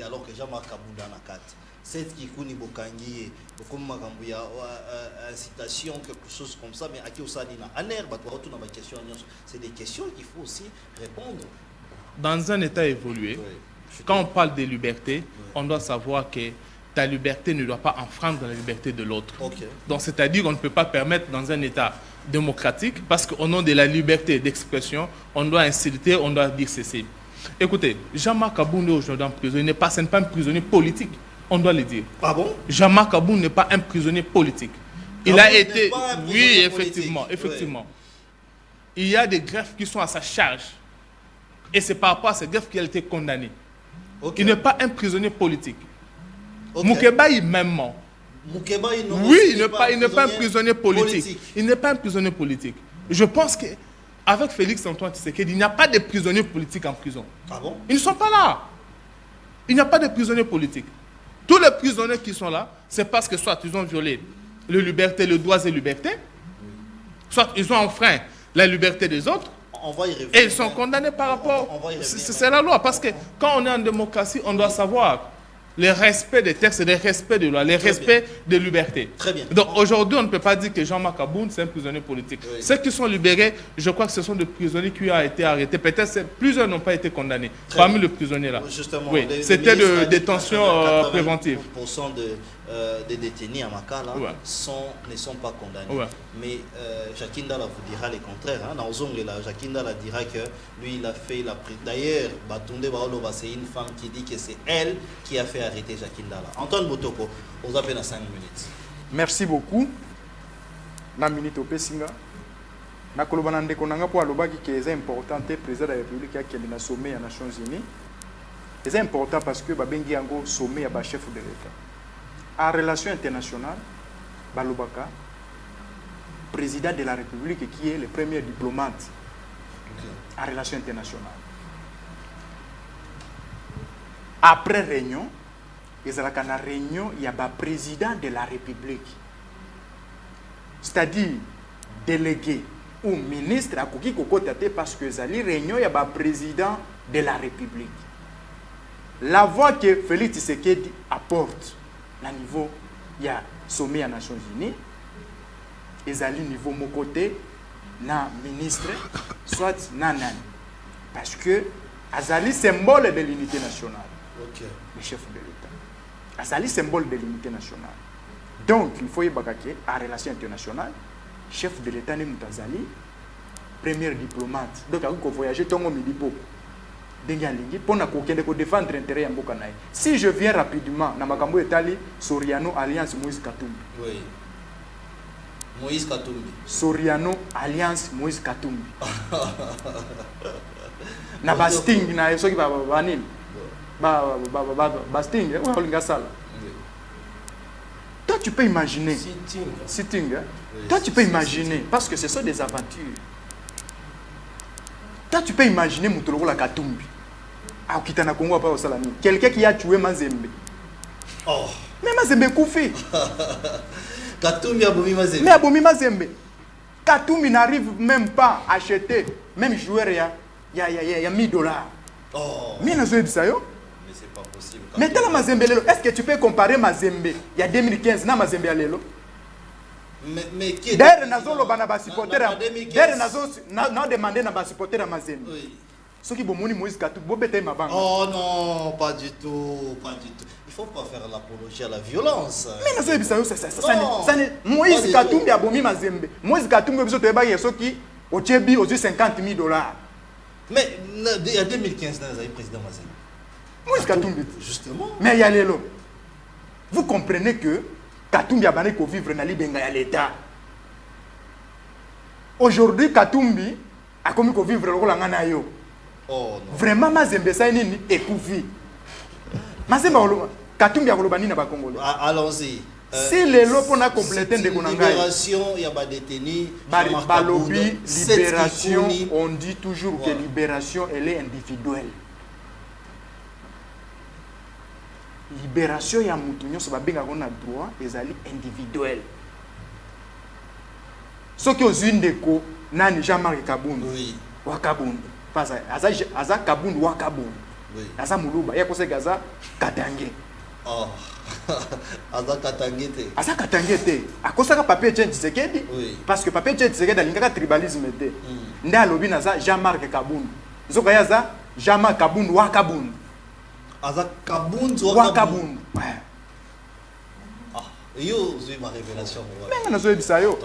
alors que Jean-Marc Kabou dans la carte. C'est qui kuni bokangi, comme Magambuya, incitation, quelque chose comme ça, mais à qui on s'en dit, c'est des questions qu'il faut aussi répondre. Dans un État évolué, oui, quand on parle de liberté, oui, on doit savoir que ta liberté ne doit pas enfreindre la liberté de l'autre. Okay. Donc, c'est-à-dire qu'on ne peut pas permettre dans un État démocratique, parce qu'au nom de la liberté d'expression, on doit insulter, on doit dire ceci. Écoutez, Jean-Marc Kabou est aujourd'hui en prison, ce n'est pas un prisonnier politique, on doit le dire. Ah bon? Jean-Marc Kabou n'est pas un prisonnier politique. Il a été... Oui, effectivement, effectivement. Oui. Il y a des greffes qui sont à sa charge. Et c'est par rapport à cette greffe qu'il a été condamné. Okay. Il n'est pas un prisonnier politique. Okay. Moukeba, même. Oui, il n'est pas un prisonnier politique. Il n'est pas un prisonnier politique. Je pense qu'avec Félix Antoine Tshisekedi, il n'y a pas de prisonniers politiques en prison. Ah bon? Ils ne sont pas là. Il n'y a pas de prisonniers politiques. Tous les prisonniers qui sont là, c'est parce que soit ils ont violé les libertés, les droits et libertés, soit ils ont enfreint la liberté des autres, et ils sont condamnés par rapport... C'est la loi, parce que quand on est en démocratie, on doit savoir le respect des textes, le respect des lois, le respect des libertés. Très bien. Donc aujourd'hui, on ne peut pas dire que Jean-Marc Kabou, c'est un prisonnier politique. Oui. Ceux qui sont libérés, je crois que ce sont des prisonniers qui ont été arrêtés. Peut-être plusieurs n'ont pas été condamnés. Parmi les prisonniers là. Justement, oui, c'était de détention préventive. 80% des détenus à Makala ouais, ne sont pas condamnés. Ouais. Mais Jacques Ndala vous dira le contraire. Jacques Ndala dira que lui, il a fait la prise. D'ailleurs, Batunde Baoloba, c'est une femme qui dit que c'est elle qui a fait arrêter Jacques Ndala. Antoine Botoko, on appelle à 5 minutes. Merci beaucoup. Na minute au Pessinga. Na kolobana ndeko nanga po alobaki que c'est important le président de la République qui a sommet des Nations Unies. C'est important parce que babengi yango sommet ya chef de l'État. En relation internationale, balobaka président de la République qui est le premier diplomate en relation internationale. Après réunion, il y a une réunion, il y a un président de la République. C'est-à-dire délégué ou ministre à Koki Kokotate parce que dans la réunion, il y a un président de la République. La voix que Félix Tshisekedi apporte, à niveau, il y a sommet des Nations Unies, et à niveau mon côté, na ministre, soit nanan. Parce que Azali symbole de l'unité nationale. Okay. Le chef de l'État. Azali symbole de l'unité nationale. Donc, il faut y avoir en relation internationale, chef de l'État n'est Azali, premier diplomate. Donc, il faut voyager, tout le monde dit beaucoup. Pour défendre l'intérêt de Mboka. Si je viens rapidement, dans Makambo Etali, Soriano Alliance Moïse Katumbi. Oui. Moïse Katumbi. Soriano Alliance Moïse Katumbi. Na Basting, na Esoki Babanil. Basting, toi tu peux imaginer. Sitting. Toi tu peux imaginer, parce que ce sont des aventures. Toi tu peux imaginer Moutoloko la Katumbi. Ah, Kitana Congo pas au Salami. Quelqu'un qui a tué Mazembe. Oh. Mais Mazembe Koufi. Katumbi a bomi Mazembe. Mais a bomi Mazembe. Katumbi n'arrive même pas à acheter, même joueur, il y a 1000 $. Oh. Mais c'est pas possible. Mais Mazembe, est-ce que tu peux comparer Mazembe il y a 2015 na Mazembe à Lelo? Mais qui est d'ailleurs, nous demandé à supporter à Mazembe. Oui. Ceux qui ont Moïse Katumbi, bobete mabanga. Oh non, pas du tout, pas du tout. Il faut pas faire l'apologie à la violence. Mais Moïse Katumbi a bomi Mazembe. Moïse Katumbi a besoin de bailler ceux qui au Tchébi aux 50 000 $. Mais il y a 2015, il y a président Mazembe. Moïse Katumbi. Justement. Mais il y a Lelo. Vous comprenez que Katumbi a banné qu'on vivre dans l'État. Aujourd'hui, Katumbi a commis qu'on vivre dans l'État. Oh non. Vraiment, Mazembe ça est épouvi. Mazembe Katumbi a kolobani na ba Congolais. Allons-y. Si les lots on a complété de libération, il y a pas détenu. Balobi, libération, on dit toujours que libération elle est individuelle. Libération ya mutu nyonso ba benga kona droit ezali individuel. Soki ozwi ndeko nani Jean-Marc Kabundu. Oui. Wa Kabundu. Parce aza Kabundu wa Kabundu. Oui. Aza muluba ya kose gaza Katange. Oh. Aza Katange te. Aza Katange te. Akosaka papier Tchétché Tshisekedi. Oui. Parce que papier Tchétché Tshisekedi alingaka tribalisme te. Nde alobi naza Jean-Marc Kabundu. Zoka ya za Jean-Marc Kabundu wa Kabundu. Aza Kabundu wa Kabundu. Ouais. Ah, yo j'ai ma révélation. Mais nazo ebisa yo.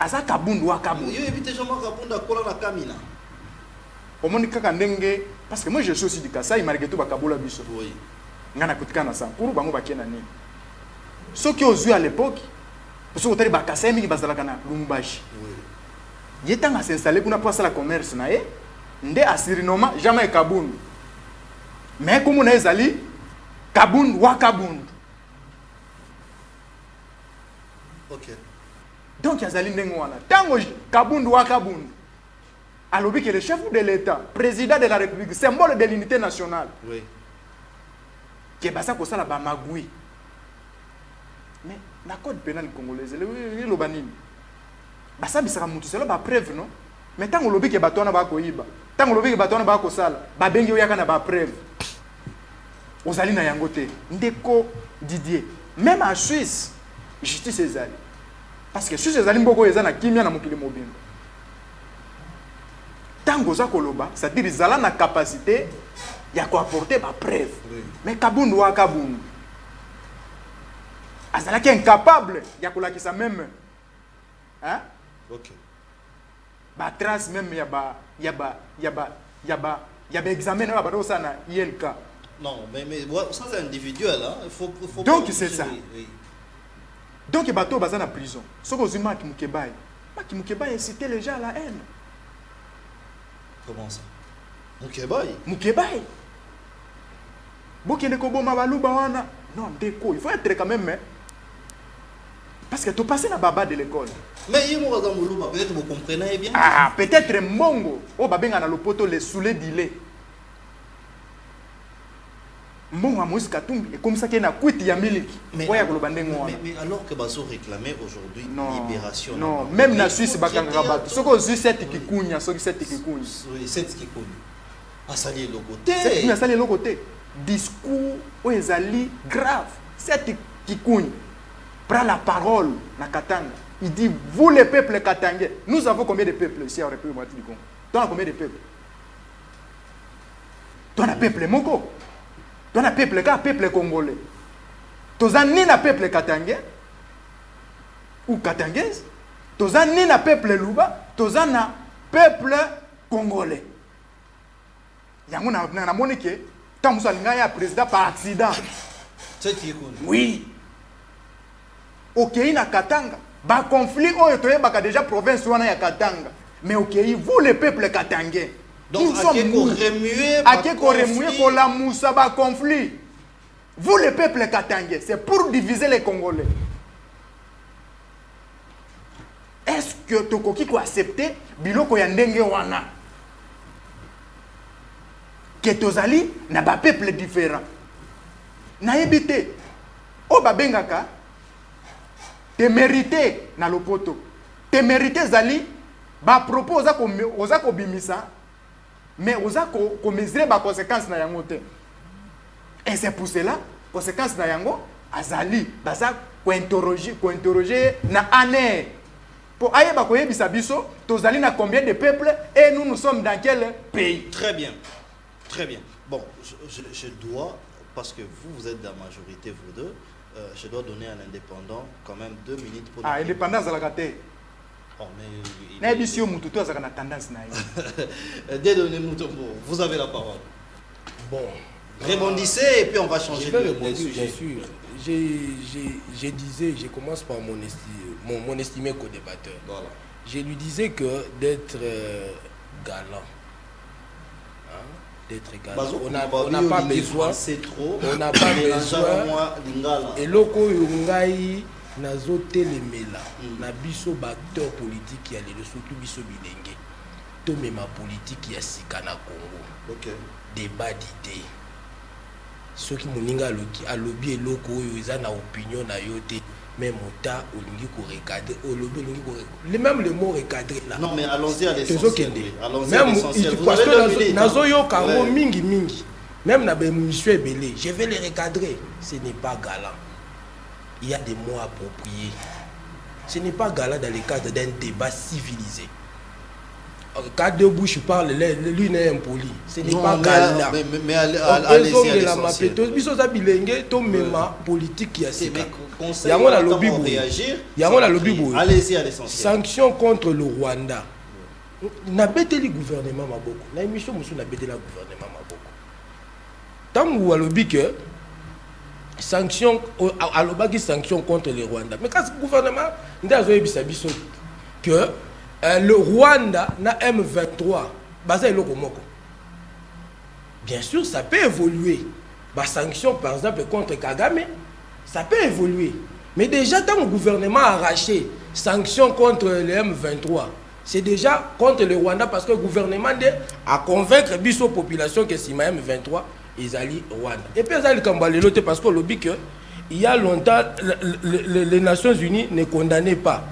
Aza Kabundu wa Kabundu. Yo évite Jean-Marc Kabundu akola na Kamina. Omoni kaka ndenge parce que moi je suis aussi du Kasai malgré tout bakabola biso. Oui. Ngana kutikana sa kuru bango bakena ni. Ceux qui ont eu à l'époque parce que otali bakasai mingi bazalaka na Lumumbashi. Oui. Yetanga s'installer kuna pour la commerce na ye nde asirinoma jamais Kabundu. Mais comme on a ezali Kabundu wa Kabundu. OK. Donc yazali ndenge wana. Tango Kabundu wa Kabundu. Alors que le chef de l'État, président de la République, symbole de l'unité nationale. Oui. Qui est basé sur la Bamagoui. Mais la code pénal congolaise, le banini. Basa bisaka mutu c'est la preuve non. Mais tant que lobi ke batona ba ko iba, tant que lobi ke batona ba ko sala, ba bengi oyaka na ba preuve. Ozali na yango te. Ndeko Didier. Même en Suisse, justice ezali. Parce que Suisse ezali mboko ezana kimia na mokili mobimba. Tango za koloba, c'est-à-dire ils ont la capacité ya ko apporter ma preuve. Oui. Mais Kabundu wa Kabundu. Azala qui est incapable ya ko lakisa même hein? OK. Ba trace même ya ba examen na ba do ça na ILK. Non, mais ça c'est individuel hein. Il faut donc c'est ça. Oui. Donc bato baza na prison. Soko zima ki Mukebai. Maki Mukebai inciter les gens à la haine. Comment ça? Mukebai. Mukebai. Bokende ko boma baluba wana. Non, déco, il faut être quand même hein? Parce que tu passes na baba de l'école. Mais il m'a dans Muluba, peut-être vous comprenez bien. Ah, peut-être Mongo. Oh babenga na lopoto les soulé d'ilé. Mongo a Moïse Katumbi et comme ça qu'il na kwiti ya miliki. Mais alors que baso réclamer aujourd'hui libération. Non, même na Suisse bakanga bato. Soko zu cette kikunya, soko cette kikunya. Oui, cette kikunya. Asali le côté. C'est asali le côté. Discours ezali grave. Cette kikunya prend la parole na Katanga. Il dit vous les peuples katangais. Nous avons combien de peuples ici en République du Congo? Tu as combien de peuples? Tu as un peuple moko. Tu as un peuple congolais. Tu as un peuple katangais ou katangaise. Tu as un peuple luba. Tu as un peuple congolais. Yango na monike. Tant que tu as un président par accident. C'est qui est connu? Oui. Ok, na Katanga. Ba conflit oyo toyebaka déjà province wana ya Katanga. Mais ok, vous les peuples katangais. Donc à qui remuer pour la moussa ba conflit. Vous les peuples katangais, c'est pour diviser les Congolais. Est-ce que tokoki ko accepter biloko ya ndenge wana? Que tozali na ba peuple différent. Na yebite o ba bengaka te mérité na lopoto. témérité zali ba propos oza ko bimisa mais oza ko mesurer ba conséquences na yango te. Et c'est pour cela conséquences na yango azali baza ko interroger na année pour ayeba ko yebisa biso tozali na combien de peuples et nous sommes dans quel pays. Très bien. Très bien. Bon, je dois, parce que vous êtes dans la majorité, vous deux, je dois donner à l'indépendant quand même 2 minutes pour... Ah, indépendance à la gâté. Oh, mais... N'ébissio Moutoto a une tendance. Dédonnez Moutombo, vous avez la parole. Bon. Rebondissez et puis on va changer de sujet. Bien sûr. Je commence par mon estimé co-débatteur. Voilà. Je lui disais que d'être galant, on n'a pas besoin, on n'a pas besoin, et loko yungai nazo telemela na biso acteur politique ya lelo surtout biso bilenge to mema politique ya sika na Congo. OK. Débat d'idées. Ceux qui moninga alobi eloko oyo eza na opinion na yo te. Même autant olingi ko recadrer même le mot recadrer là. Non mais allons-y à l'essentiel. Allons-y à l'essentiel. Parce que nazo yo kango mingi même na be monsieur Belé, je vais les recadrer. Ce n'est pas galant. Il y a des mots appropriés. Ce n'est pas galant dans le cadre d'un débat civilisé. Quand deux bouches parlent, lui n'est impoli. Ce n'est pas galant. Mais allez-y à l'essentiel. Biso za bilenge to mema politique qui a sika. Il y a un lobby pour réagir. Allez-y à l'essentiel. Sanctions contre le Rwanda. Na beteli gouvernement maboko. Na émission musu na beteli gouvernement maboko. Tant ou alobi que sanctions alobaki sanctions contre le Rwanda. Mais quand le gouvernement ndazo yebisa biso que le Rwanda na M23 basé eloko moko. Bien sûr, ça peut évoluer. Ba sanctions par exemple contre Kagame, ça peut évoluer. Mais déjà, tant le gouvernement a arraché sanctions contre le M23, c'est déjà contre le Rwanda parce que le gouvernement a convaincre la population que si ma M23, ils allaient au Rwanda. Et puis, ils allaient cambaler parce que le il y a longtemps, les Nations Unies ne condamnaient pas.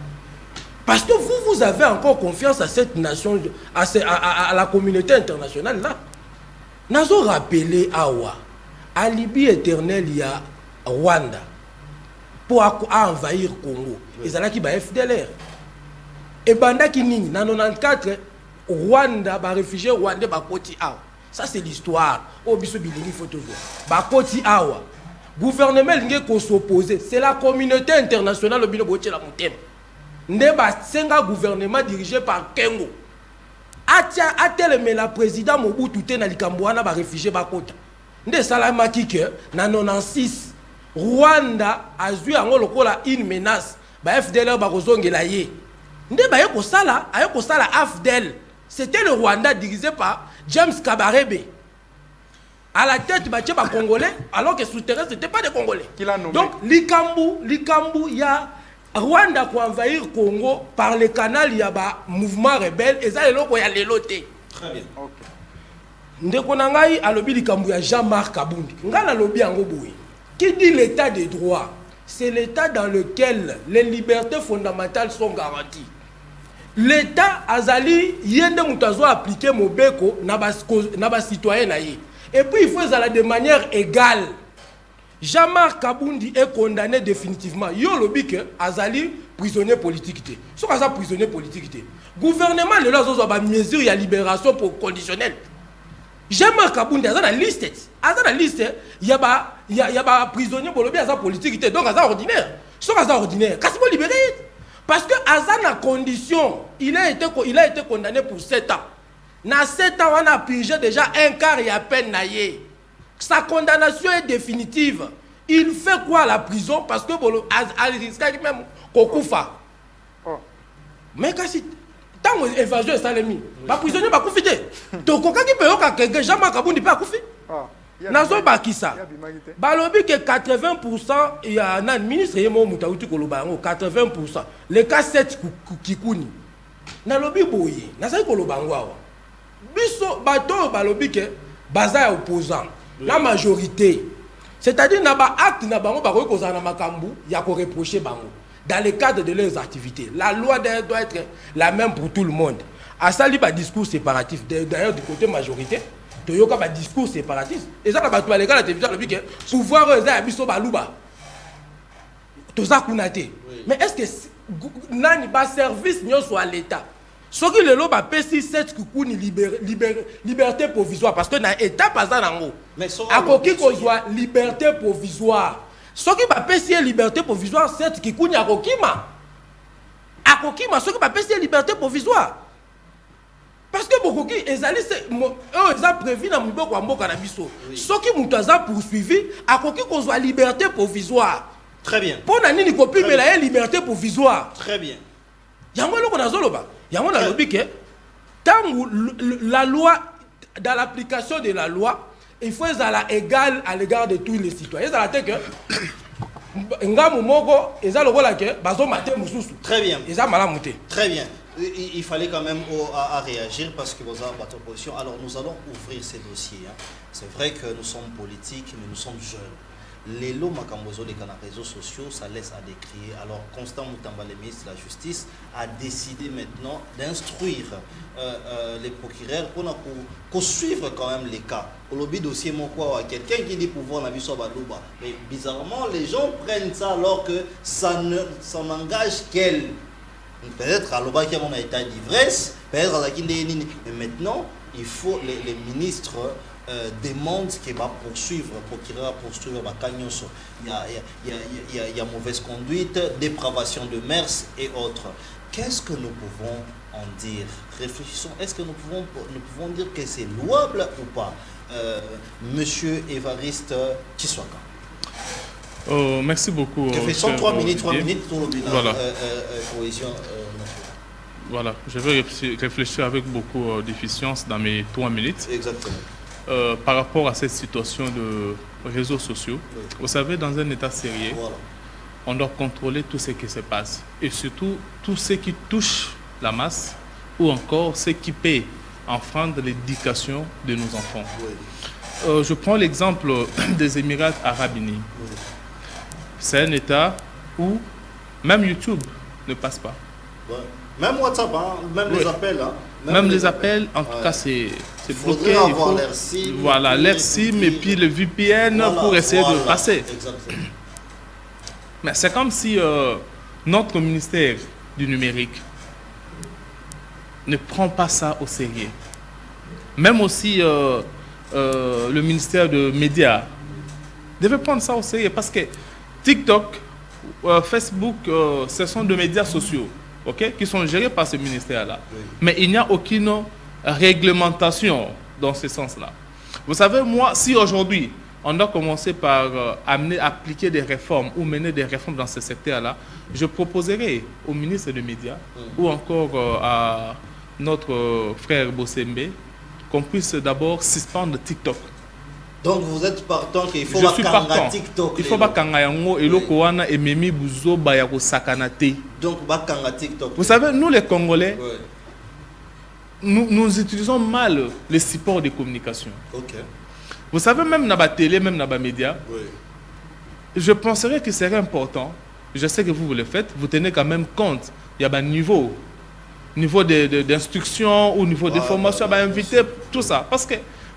Parce que vous avez encore confiance à cette nation, à la communauté internationale là. Nous avons rappelé Awa, à Libye éternelle, il y a Rwanda pour envahir Congo. Ils allaient qui ba FDLR. Et banda qui nini, dans 94, Rwanda, ba réfugié Rwanda ba koti Awa. Ça c'est l'histoire. Oh biso bilingi photo voir. Ba koti Awa. Gouvernement linge ko s'opposer, c'est la communauté internationale bino boche la mutema. Ndeba senga gouvernement dirigé par Kengo. Ateleme la président Mobutu te na likambo wana ba réfugié ba kota. Nde salama kike na 96 Rwanda a vu en lokola une menace ba FDL ba kozongela ye. Nde ba yeko sala AFDL. C'était le Rwanda dirigé par James Kabarebe. À la tête ba tche ba congolais alors que souterrain c'était pas des congolais. Donc likambu ya Rwanda ko envahir Congo par le canal ya ba mouvement rebelle et ça eloko ya leloté. Très bien. OK. Ndeko na ngai alobi likambu ya Jean-Marc Kabundi. Ngana lobi yango boye. Qui dit l'état de droit, c'est l'état dans lequel les libertés fondamentales sont garanties. L'état azali yende mutazo appliquer mobeko na ba citoyen na ye. Et puis il faut ça de manière égale. Jean-Marc Kabundi est condamné définitivement. Yo lobi que azali prisonnier politique. Ce qu'on a prisonnier politique. Gouvernement le là zo ba mesure ya libération pour conditionnelle. Jean-Marc Kabundi a la liste. Il y a ba prisonnier bolobi a politique donc a ordinaire. Ce qu'on a ordinaire, qu'est-ce qu'il libéré? Parce que à la condition, il a été condamné pour 7 ans. Na 7 ans on a purgé déjà un quart et à peine naïe. Sa condamnation est définitive. Il fait quoi à la prison parce que à risque même kokufa. Mais quand tant évasion salemi, ba prisonnier ba kufite. Donc quand il peut que Jean-Marc Kabundi pas kufi. Nazo bakisa. Balobi que 80% il y a un ministre yemo mutauti koloba 80%. Le cas 7 kikuni. Na lobi boye, na sai koloba ngwa. Biso bato balobi que baza opposant. La majorité. C'est-à-dire na ba acte na bango ba ko kozana makambu ya ko reprocher bango. dans le cadre de leurs activités. La loi doit être la même pour tout le monde. À ça, il y a un discours séparatiste. D'ailleurs, du côté majorité, il y a un discours séparatiste. Et ça, la télévision, le pouvoir, mais est-ce que nani ba service nyo soit l'État? Ce qui le loba pesi cette kukuni liberté provisoire parce que na état pas ça nango. Mais à koki ko soit liberté provisoire. Ce qui ba pesi liberté provisoire cette kukuni a kokima. A kokima ce qui ba pesi liberté provisoire. Parce que beaucoup qui ezali ils ont prévu na miboko mboka na biso. Ce qui mutaza poursuivi a koki ko soit liberté provisoire. Très bien. Pour nani copie mais la liberté provisoire. Très bien. Yango loko na zoloba. Yango na lobi que tant la loi dans l'application de la loi, il faut être égal à l'égard de tous les citoyens. Ça veut dire que ngamu moko eza lokola que bazo maté mususu. Très bien. Eza malamu te. Très bien. Il fallait quand même à réagir parce que vous avez votre position. Alors nous allons ouvrir ces dossiers. Hein. C'est vrai que nous sommes politiques, mais nous sommes jeunes. Les lots Makambozo, les réseaux sociaux, ça laisse à décrier. Alors, Constant Moutamba, le ministre de la Justice, a décidé maintenant d'instruire les procureurs pour suivre quand même les cas. Au lobby dossier, mon quoi, quelqu'un qui dit pouvoir la vie sur Balouba. Mais bizarrement, les gens prennent ça alors que ça n'engage qu'elle. Peut-être à l'Oba qui a mon état d'ivresse, peut-être à la Kindénine. Mais maintenant, il faut les ministres. Demande qui va poursuivre, procureur poursuivre, il y a mauvaise conduite, dépravation de mœurs et autres. Qu'est-ce que nous pouvons en dire? Réfléchissons, est-ce que nous pouvons dire que c'est louable ou pas? Monsieur Évariste Tshisekedi. Merci beaucoup. Réfléchissons 3 minutes pour le bilan. Voilà. Cohésion, voilà, je vais réfléchir avec beaucoup d'efficience dans mes 3 minutes. Exactement. Par rapport à cette situation de réseaux sociaux, oui. Vous savez, dans un état sérieux, voilà. On doit contrôler tout ce qui se passe et surtout tout ce qui touche la masse ou encore ce qui peut enfreindre l'éducation de nos enfants. Oui. Je prends l'exemple des Émirats arabes unis. Oui. C'est un état où même YouTube ne passe pas. Ouais. Même WhatsApp, hein, même oui. Les appels. Hein. Même les appels, en tout cas, c'est bloqué. Il faut voilà, l'air SIM et puis le VPN voilà, pour essayer de passer. Exactement. Mais c'est comme si notre ministère du numérique ne prend pas ça au sérieux. Même aussi le ministère de médias devait prendre ça au sérieux parce que TikTok, Facebook, ce sont des médias sociaux. Okay, qui sont gérés par ce ministère-là. Oui. Mais il n'y a aucune réglementation dans ce sens-là. Vous savez, moi, si aujourd'hui, on doit commencer par appliquer des réformes ou mener des réformes dans ce secteur-là, je proposerai au ministre des Médias ou encore à notre frère Bossembe qu'on puisse d'abord suspendre TikTok. Donc vous êtes partant qu'il faut pas TikTok. Il faut pas kanga yango et lokoana et memi buzo bayako sakanate. Donc ba kanga TikTok. Vous savez, nous les Congolais, nous utilisons mal les supports de communication. OK. Vous savez, même dans la télé, même dans les médias, je penserais que c'est important. Je sais que vous le faites, vous tenez quand même compte. Il y a un niveau d'instruction ou niveau de formation, inviter tout ça. Parce que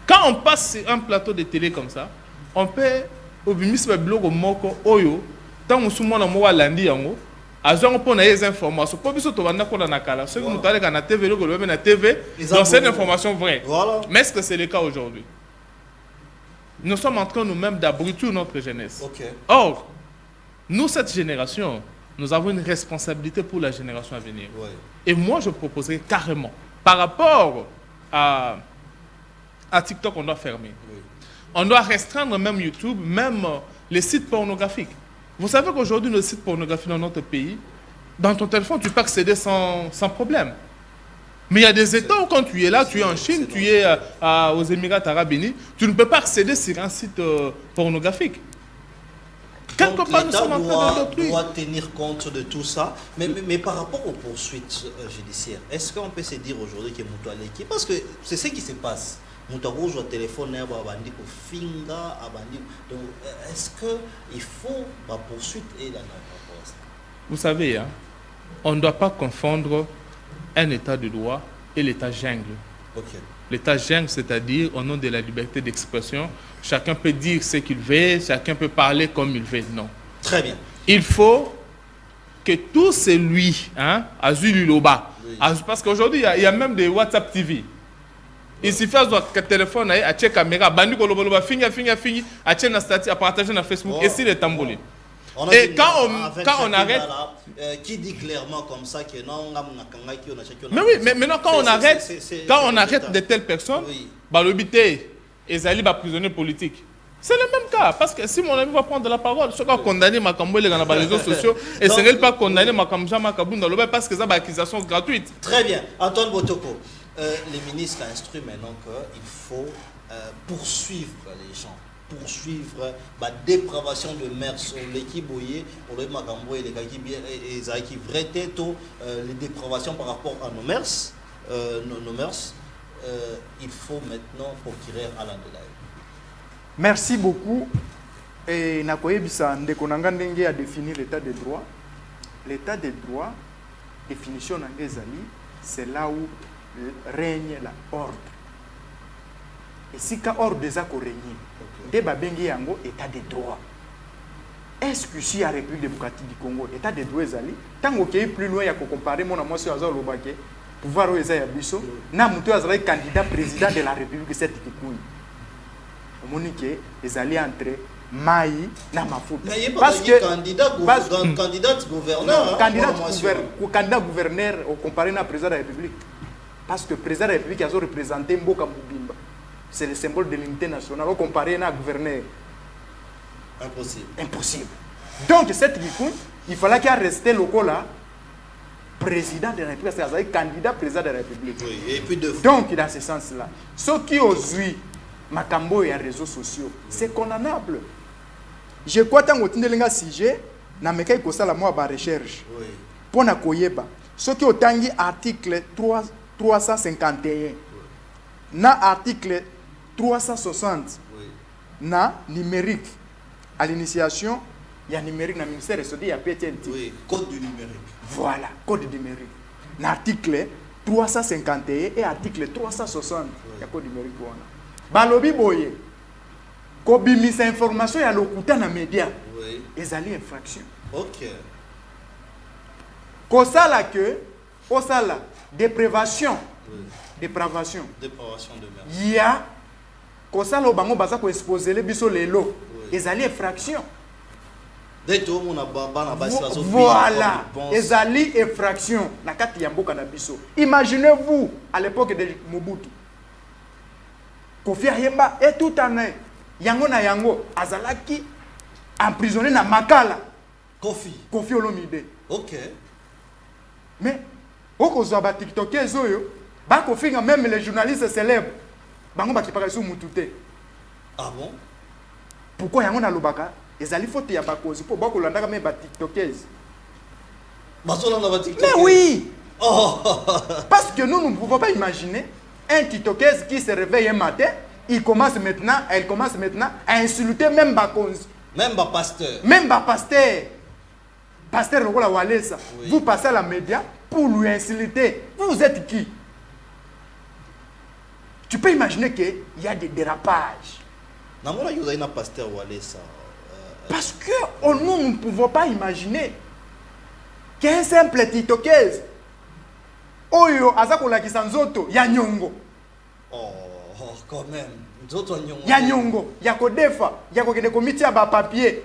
quand on passe sur un plateau de télé comme ça, on peut obimisa blog moko oyo tant on soumona mo landi yango azongo pona les informations pour biso to banda ko na kala ceux qui nous parlent na TV le même na TV donc c'est une information vraie. Voilà. Mais est-ce que c'est le cas aujourd'hui? Nous sommes en train nous-mêmes d'abrutir notre jeunesse. Okay. Or, nous cette génération, nous avons une responsabilité pour la génération à venir. Ouais. Et moi je proposerais carrément par rapport à TikTok, on doit fermer. Oui. On doit restreindre même YouTube, même les sites pornographiques. Vous savez qu'aujourd'hui, nos sites pornographiques dans notre pays, dans ton téléphone, tu peux accéder sans problème. Mais il y a des États où quand tu es là, tu es en Chine, tu es aux Émirats arabes unis, tu ne peux pas accéder sur un site pornographique. Donc l'État doit tenir compte de tout ça. Mais par rapport aux poursuites judiciaires, est-ce qu'on peut se dire aujourd'hui que Moutoualeki, parce que c'est ce qui se passe. Moutoualeki joue au téléphone, donc est-ce qu'il faut la poursuite et la non-réponse? Vous savez, hein, on ne doit pas confondre un état de droit et l'état jungle. Ok. L'état jungle, c'est-à-dire au nom de la liberté d'expression, chacun peut dire ce qu'il veut, chacun peut parler comme il veut. Non. Très bien. Il faut que tout celui, hein, Azuliloba, Oui. parce qu'aujourd'hui, il y a même des WhatsApp TV. Il suffit de téléphone, à checker caméra, bandi koloboloba, fini, à checker na statut, à partager na Facebook, et si les tamboulés. Et quand on arrête... qui dit clairement comme ça que non, mais oui, mais maintenant quand on arrête de telles personnes, oui. Balobité et Zali va prisonnier politique. C'est le même cas, parce que si mon ami va prendre la parole, ce qu'on condamné Makambo les réseaux sociaux, et ce n'est pas condamné Makamja Makabou dans le parce que ça une accusation gratuite. Très bien. Antoine Botoko, les ministres instruisent maintenant qu'il faut poursuivre les gens. Poursuivre la dépravation de mœurs, l'équipe boyé, pour le Magambo et les qui vrai les dépravations par rapport à nos mœurs, il faut maintenant procurer à l'endelaï. Merci beaucoup. Et Nakoyebisa Ndekonanga Ndenge a défini l'état de droit. L'état de droit, définition d'Angezali, c'est là où règne l'ordre. Et si ka ordre déjà régné, débat bengi yango état de droit. Est-ce que si la République démocratique du Congo, état de droit ezali, tant qu'on est plus loin, il y a comparer mon amour sur Azar Lobake, pouvoir où ezali abisso, na muto azali candidat président de la République cette kikuyi. On dit que ezali entre Maï na Mafuta. Parce que candidat gouverneur, candidat gouverneur au comparé na président de la République. Parce que le président de la République a représenté Mboka Mubimba. C'est le symbole de l'unité nationale. Au comparé à un gouverneur. Impossible. Impossible. Donc, cette Gikoun, il fallait qu'il reste local là, président de la République, c'est-à-dire candidat président de la République. Oui, et puis de donc, dans ce sens-là, ceux qui osent Makambo et les réseaux sociaux, c'est condamnable. Je crois que dans le sujet, na meka iko sala moi ba recherche. Oui. Pour na koyeba, ceux qui ont tangi article 351. Na article 360 oui. Na numérique à l'initiation il y a numérique dans le ministère il y a PTNT. Oui, code du numérique. Voilà, code du numérique. Na article 351 et article 360 il y a code numérique voilà. Balobi boye ko bimisa information ya lokuta na média. Oui. Ezali infraction. OK. Ko sala que au sala dépravation. Oui. Dépravation de mœurs. Il y a comme ça le bango baza ko exposer les biso lelo ezali infraction. Voilà, ezali infraction na kati ya mboka na biso. Imaginez-vous à l'époque de Mobutu. Kofi Ayemba et tout année yango na yango azalaki emprisonné na Makala. Kofi Olomide. OK. Mais okozwa ba TikTokers oyo ba kofinga même les journalistes célèbres bango ba kipaka sou mutute. Ah bon? Pourquoi yango na lobaka ezali faute ya bakozi po ba kolandaka même ba TikTokers. Mais oui. Oh. Parce que nous ne pouvons pas imaginer un TikToker qui se réveille un matin, elle commence maintenant à insulter même bakozi. Même ba pasteur. Même ba pasteur. Pasteur Lokola Walesa. Oui. Vous passez à la média pour lui insulter. Vous êtes qui? Tu peux imaginer qu'il y a des dérapages. Parce que nous ne pouvons pas imaginer qu'un simple TikToker, Oyo Azako Kisanzoto, ya nyongo. Oh, quand même. Ya nyongo, ya kodefa, ya kokende komiti ba papier.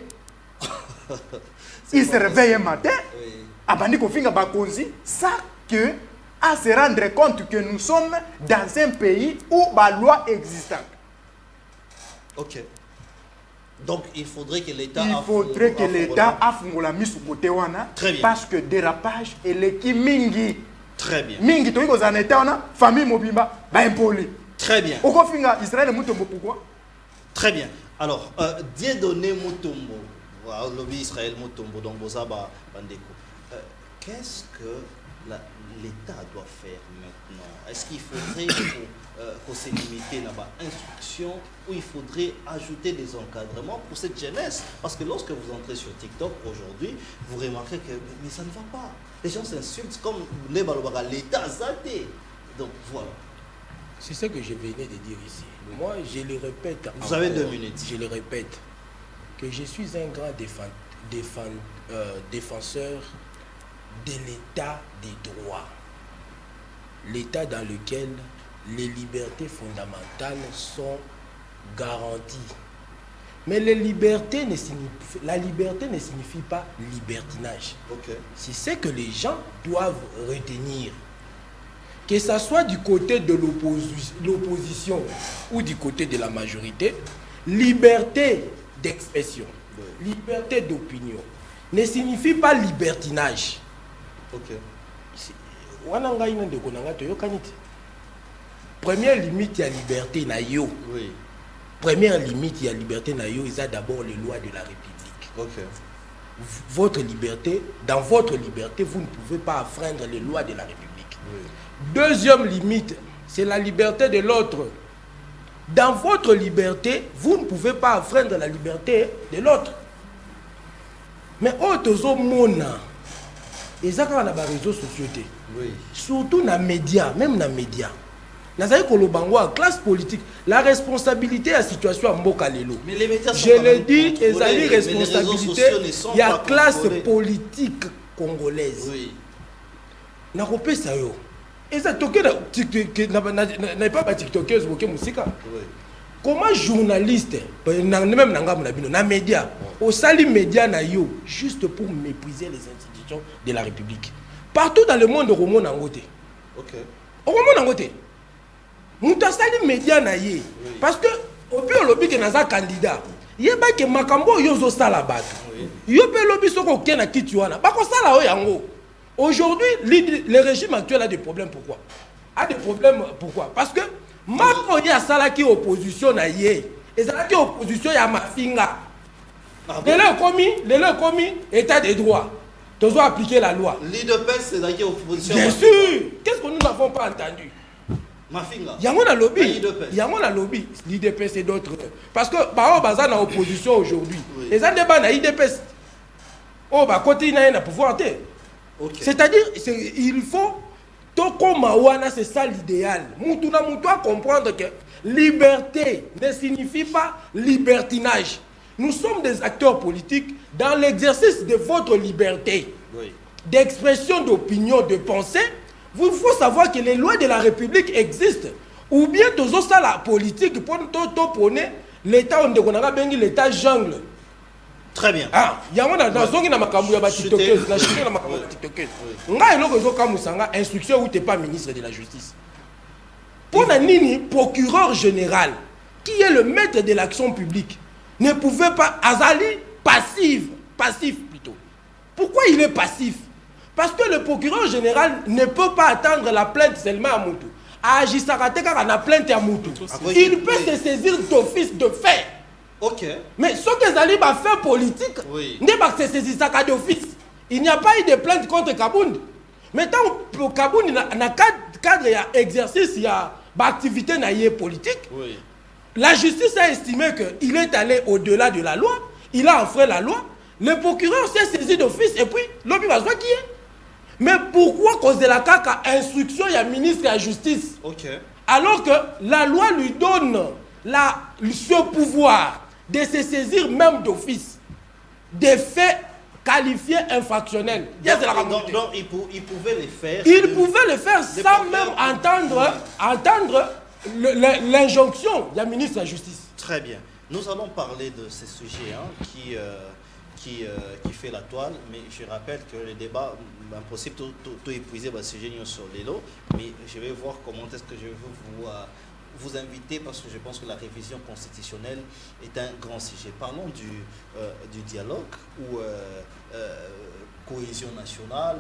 Il se réveille un matin, abandi kofinga bakonzi, ça que à se rendre compte que nous sommes dans un pays où la loi existe. OK. Donc il faudrait que l'État a fait la mise au côté wana parce que dérapage et l'équipe mingi. Très bien. Mingi to iko za état wana famille mobimba ba impoli. Très bien. Oko finga Israël mutombo pourquoi? Très bien. Alors Dieudonné Mutombo, lobby Israël Mutombo donc bozaba bandeko. Qu'est-ce que l'État doit faire maintenant? Est-ce qu'il faudrait qu'on se limite à l'instruction ou il faudrait ajouter des encadrements pour cette jeunesse? Parce que lorsque vous entrez sur TikTok aujourd'hui, vous remarquez que mais ça ne va pas. Les gens s'insultent comme l'État zaté. Donc voilà. C'est ce que je venais de dire ici. Moi, je le répète. Vous avez 2 minutes. Je le répète. Que je suis un grand défenseur de l'état des droits. L'état dans lequel les libertés fondamentales sont garanties. Mais la liberté ne signifie pas libertinage. Okay. C'est ce que les gens doivent retenir. Que ce soit du côté de l'opposition ou du côté de la majorité, liberté d'expression, liberté d'opinion ne signifie pas libertinage. Ok. Première limite, il y a liberté na yo. Oui. Première limite, il y a liberté na yo, il y a d'abord les lois de la République. Ok. Votre liberté, dans votre liberté, vous ne pouvez pas enfreindre les lois de la République. Oui. Deuxième limite, c'est la liberté de l'autre. Dans votre liberté, vous ne pouvez pas enfreindre la liberté de l'autre. Mais autres mona, et ça quand on a des réseaux sociaux, oui. Surtout dans les médias, même dans les médias. Dans la classe politique, la responsabilité de la situation à Mbokalelo. Je le dis, et ça dit responsabilité, il y a classe politique congolaise. Oui. Na kopé ça yo. Et ça toqué n'a pas TikTokeuse boké musika. Oui. Comment journaliste même dans médias, au sali média na yo juste pour mépriser les institutions de la République. Partout dans le monde roman nangote. OK. Au roman nangote. Muta sali média na ye parce que au pire lobby que naza candidat. Yeba ke makambo yo zo sala bato. Yo pe lobby soko kena kiti wana. Ba ko sala o yango. Aujourd'hui, le régime actuel a des problèmes. Pourquoi? A des problèmes. Pourquoi? Parce que Marco y a ça qui opposition à yé. Et ça qui opposition à ma finga. Les leur commis état de droit. Tu dois appliquer la loi. L'IDPS, c'est là qui est opposition. Bien sûr. Qu'est-ce que nous n'avons pas entendu? Ma finga. Il y a mon lobby. Il y a mon lobby. L'IDPS et d'autres. Parce que par exemple, baza na opposition aujourd'hui. Et ça débat na IDPS. Oh bah côté il n'a pouvoir ter. Okay. C'est-à-dire, il faut, c'est ça l'idéal. Moutouna à comprendre que liberté ne signifie pas libertinage. Nous sommes des acteurs politiques dans l'exercice de votre liberté d'expression, d'opinion, de pensée. Il faut savoir que les lois de la République existent. Ou bien, tous ça la politique pour l'État, on dit l'État jungle. Très bien. Ah, il y a un zongi na makambu ya ba TikTokeuse, la chute na makambu ya TikTokeuse. Nga eloko zo kamusanga instruction ou t'es pas ministre de la justice. Pour la nini procureur général qui est le maître de l'action publique ne pouvait pas azali passif plutôt. Pourquoi il est passif? Parce que le procureur général ne peut pas attendre la plainte seulement à Moutou. A Agisarate quand on a plainte à Moutou. Il peut se saisir d'office de fait. Ok. Mais ce que Zali va faire politique, n'est pas que c'est ça d'office. Il n'y a pas eu de plainte contre Kabound. Mais tant que Kabound, il y a cadre d'exercice, il y a activité politique. Oui. La justice a estimé qu'il est allé au-delà de la loi. Il a enfreint la loi. Le procureur s'est saisi d'office et puis l'homme va se voir qui est. Mais pourquoi cause de la CACA instruction, il y a ministre de la justice? Alors que la loi lui donne ce pouvoir de se saisir même d'office des faits qualifiés infractionnels. Donc il pouvait le faire. Il pouvait le faire sans même entendre l'injonction du ministre de la Justice. Très bien. Nous allons parler de ce sujet qui fait la toile, mais je rappelle que le débat, impossible tout épuiser ce sujet sur les lots, mais je vais voir comment est-ce que je vais vous inviter parce que je pense que la révision constitutionnelle est un grand sujet. Parlons du dialogue ou cohésion nationale.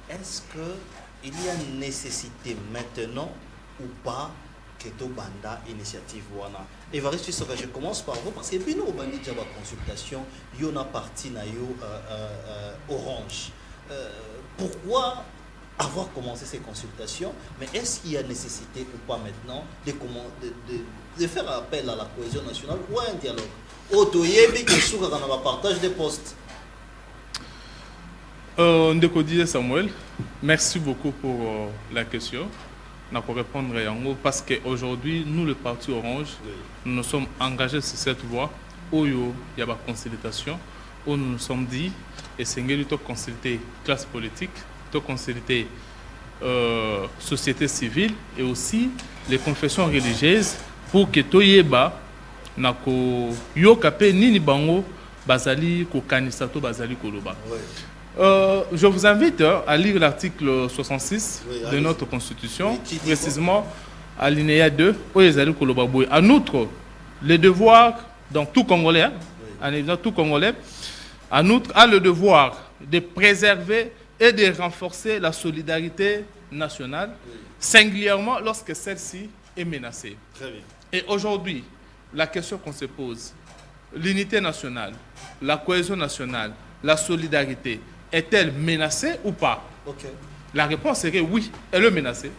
Est-ce qu'il y a une nécessité maintenant ou pas que tu banda initiative wana? Évariste, je commence par vous parce que nous avons une consultation, il y a une partie Orange. pourquoi avoir commencé ces consultations, mais est-ce qu'il y a nécessité ou pas maintenant de faire appel à la cohésion nationale ou à un dialogue? Otoyebi que sur un partage des postes. Ndeko Samuel, merci beaucoup pour la question. Je vais répondre parce qu'aujourd'hui, nous, le Parti Orange, nous nous sommes engagés sur cette voie où il y a une consultation, où nous nous sommes dit, et c'est de consulter la classe politique, de consulter société civile et aussi les confessions religieuses pour que Toyeba nako yokape nini bango bazali ko kanisato bazali koloba. Je vous invite à lire l'article 66 de notre constitution, précisément à l'alinéa 2 où ezali koloba boy. En outre, le devoir donc tout Congolais, tout Congolais, en outre a le devoir de préserver et de renforcer la solidarité nationale, singulièrement lorsque celle-ci est menacée. Très bien. Et aujourd'hui, la question qu'on se pose, l'unité nationale, la cohésion nationale, la solidarité, est-elle menacée ou pas? La réponse serait oui, elle est menacée.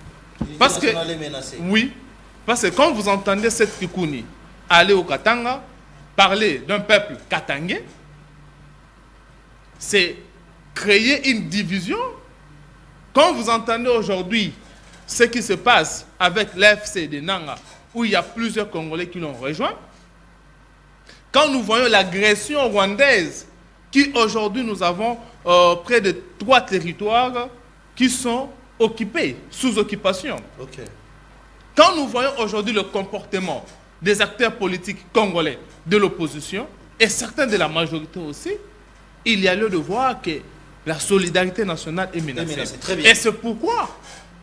Parce que, est menacée. Oui, parce que quand vous entendez cette Kikouni aller au Katanga, parler d'un peuple katangais, c'est créer une division. Quand vous entendez aujourd'hui ce qui se passe avec l'FC de Nanga, où il y a plusieurs Congolais qui l'ont rejoint, quand nous voyons l'agression rwandaise, qui aujourd'hui nous avons près de 3 territoires qui sont occupés, sous occupation. Quand nous voyons aujourd'hui le comportement des acteurs politiques congolais de l'opposition, et certains de la majorité aussi, il y a lieu de voir que la solidarité nationale est menacée. Et c'est pourquoi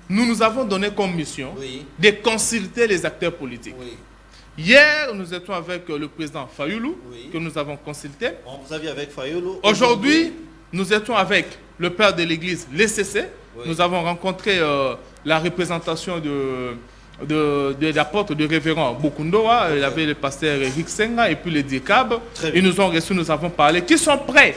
nous avons donné comme mission de consulter les acteurs politiques. Hier, nous étions avec le président Fayoulou, que nous avons consulté. Vous aviez avec Fayoulou. Aujourd'hui, nous étions avec le père de l'église, l'ECC. Nous avons rencontré la représentation de l'apôtre du révérend Bokundoa. Il y avait le pasteur Eric Senga et puis les Dikab. Ils nous ont reçus, nous avons parlé. Qui sont prêts?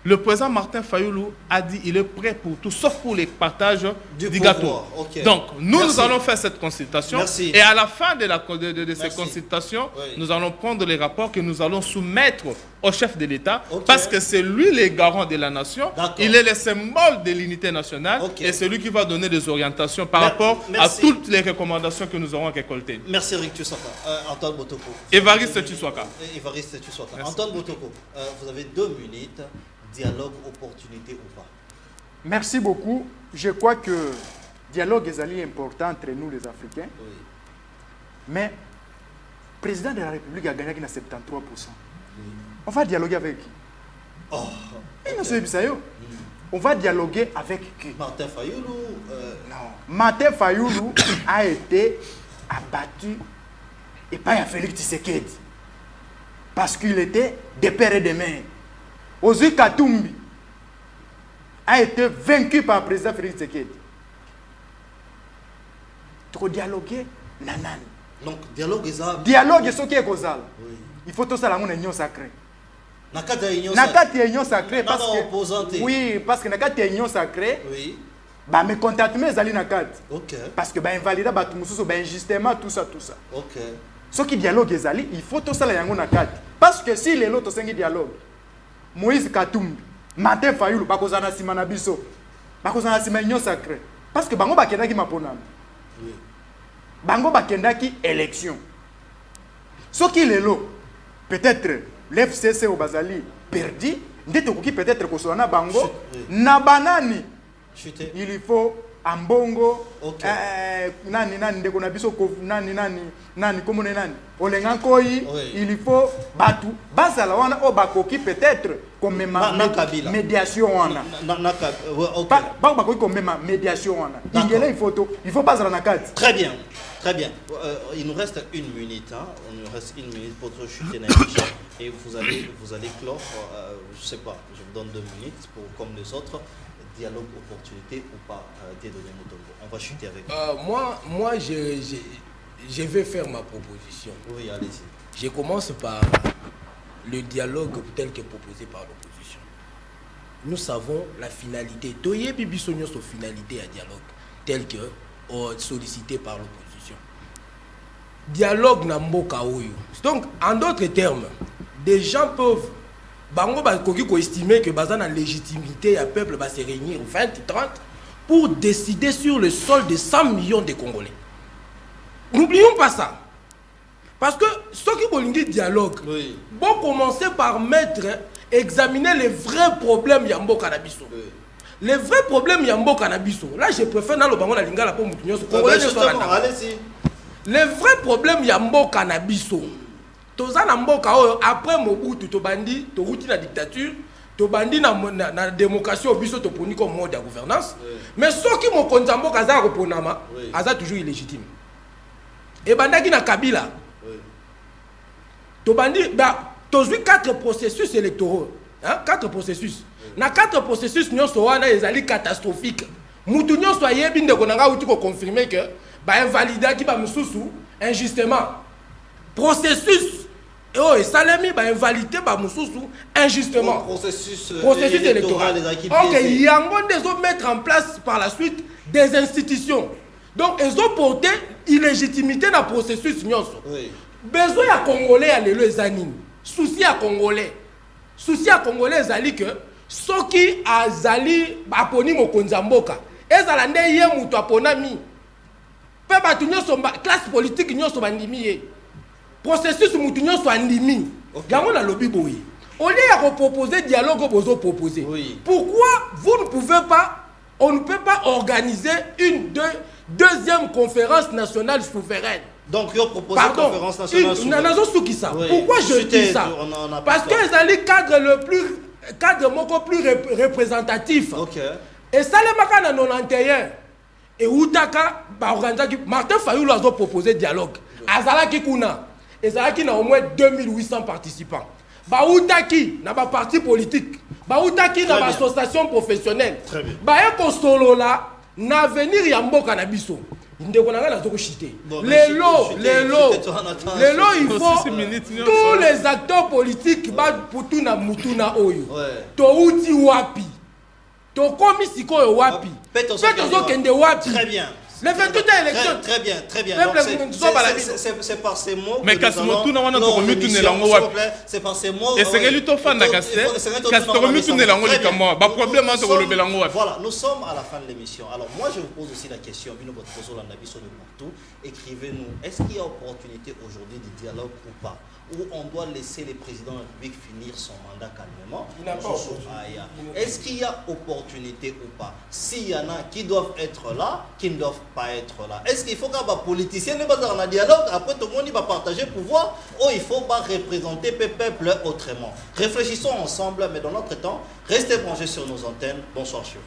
Le président Martin Fayoulou a dit qu'il est prêt pour tout, sauf pour les partages du gâteau. Donc, nous allons faire cette consultation. Et à la fin de cette consultation, nous allons prendre les rapports que nous allons soumettre au chef de l'État, parce que c'est lui le garant de la nation. Il est le symbole de l'unité nationale et c'est lui qui va donner des orientations par rapport à toutes les recommandations que nous aurons récoltées. Merci Eric Tussaka. Antoine Botoko. Évariste Tussaka. Antoine Botoko, vous avez 2 minutes. Dialogue, opportunité ou pas? Merci beaucoup. Je crois que dialogue est important entre nous les Africains. Mais le président de la République a gagné à 73%. On va dialoguer avec qui? On va dialoguer avec qui? Martin Fayoulou. Non. Martin Fayoulou a été abattu et pas à Félix Tshisekedi. Parce qu'il était de père et de mère. Ozui Katumbi a été vaincu par le président Félix Tshisekedi. Trop dialoguer, nanan. Donc, dialogue est ça. Dialogue est ce qui est causal. Il faut tout ça, la union sacrée. Nakati union sacrée parce que oui, parce que nakati union sacrée. Oui. Bah me contacter mes alliés nakati. Parce que bah invalida bah tout mususu bah injustement tout ça. Ce qui dialogue est ali, il faut tout ça la yango nakati. Parce que si les autres sont dialogue. Moïse Katumbi, Martin Fayoulou, bakozana sima na biso, bakozana sima union sacrée. Parce que bango bakendaki maponami. Bango bakendaki élection. Ce qui est là, peut-être l'FCC au Bazali perdu, ndete koki peut-être kosona bango na banani. Il faut ambongo nani ndeko na biso nani komone nani olenga koyi il faut batu bazala wana o bakoki peut-être comme médiation wana ba bakoki comme médiation wana ingele il faut bazala na kati. Très bien. Il nous reste 1 minute, hein. Il nous reste 1 minute pour chuter et vous allez clore. Je sais pas, je vous donne 2 minutes pour comme les autres. Dialogue, opportunité ou pas, Dieudonné Mutombo. On va chuter avec moi, je vais faire ma proposition. Oui, allez-y. Je commence par le dialogue tel que proposé par l'opposition. nous savons la finalité. Toye bibiso nyonso finalité à dialogue tel que sollicité par l'opposition. Dialogue na mboka oyo. Donc en d'autres termes, des gens peuvent bango ba koki ko estimer que bazana légitimité ya peuple va se réunir 20-30 pour décider sur le sol de 100 millions de Congolais. N'oublions pas ça. Parce que ceux qui ont dit dialogue, vont commencer par examiner les vrais problèmes Yambo Canabiso. Les vrais problèmes Yambo Canabiso. Là, je préfère dans le bango la lingala pour Moutinho. Les vrais problèmes Yambo Canabiso. Toza na mboka après Mobutu to bandi to routi la dictature, to bandi na démocratie obiso to poni comme mode de gouvernance. Mais ceux qui mo konzambo kaza reponama, aza toujours illégitime. Et bandaki na Kabila. To bandi ba tozui 4 processus électoraux, hein, 4 processus. Na 4 processus nyonso wana ezali catastrophique. Mutu nyonso ayebi ndeko nanga uti ko confirmer que ba invalida ki ba mususu injustement. Processus et salami ba invalidé ba mususu injustement. Processus électoral. OK, yango deso mettre en place par la suite des institutions. Donc ils ont porté illégitimité dans processus nyonso. Oui. Besoin à Congolais à l'élo ezanine. Souci à Congolais. Souci à Congolais ezali que ceux qui azali aponi mokonza mboka ezala nde ye mutu aponami. Pe batu nyonso classe politique nyonso bandimi ye. Processus mutu nyonso andimi. Yango na lobby boyi. Au lieu de proposer dialogue bozo proposer. Oui. Pourquoi vous ne pouvez pas, on ne peut pas organiser une deuxième conférence nationale souveraine? Donc, il a proposé une conférence nationale souveraine. Oui. Pourquoi je dis ça? Parce que c'est le cadre beaucoup plus représentatif. Okay. Et ça, le Makana 91 et Outaka, Martin Fayulu a proposé dialogue. Azalaki Kuna. Et Azalaki a au moins 2800 participants. Baoutaki n'a pas parti politique. Baoutaki n'a pas association professionnelle. Très bien. Baeko Solola n'a venir Yambo Kanabiso. Il faut tous les acteurs politiques pour tout na mutuna oyo. Touti wapi. To komi siko wapi. Très bien. Les 28 élections. Très bien, très bien. C'est par ces mots. Mais c'est par ces mots. Et c'est lui fan Voilà, nous sommes à la fin de l'émission. Alors moi je vous pose aussi la question. Écrivez-nous. Est-ce qu'il y a opportunité aujourd'hui de dialogue ou pas? Ou on doit laisser le président de la République finir son mandat calmement? Est-ce qu'il y a opportunité ou pas? S'il y en a qui doivent être là, qui ne doivent pas être là. Est-ce qu'il faut qu'un politicien ne va pas dans un dialogue, après tout le monde va partager le pouvoir, ou il faut pas représenter le peuple autrement? Réfléchissons ensemble, mais dans notre temps, restez branchés sur nos antennes. Bonsoir chez vous.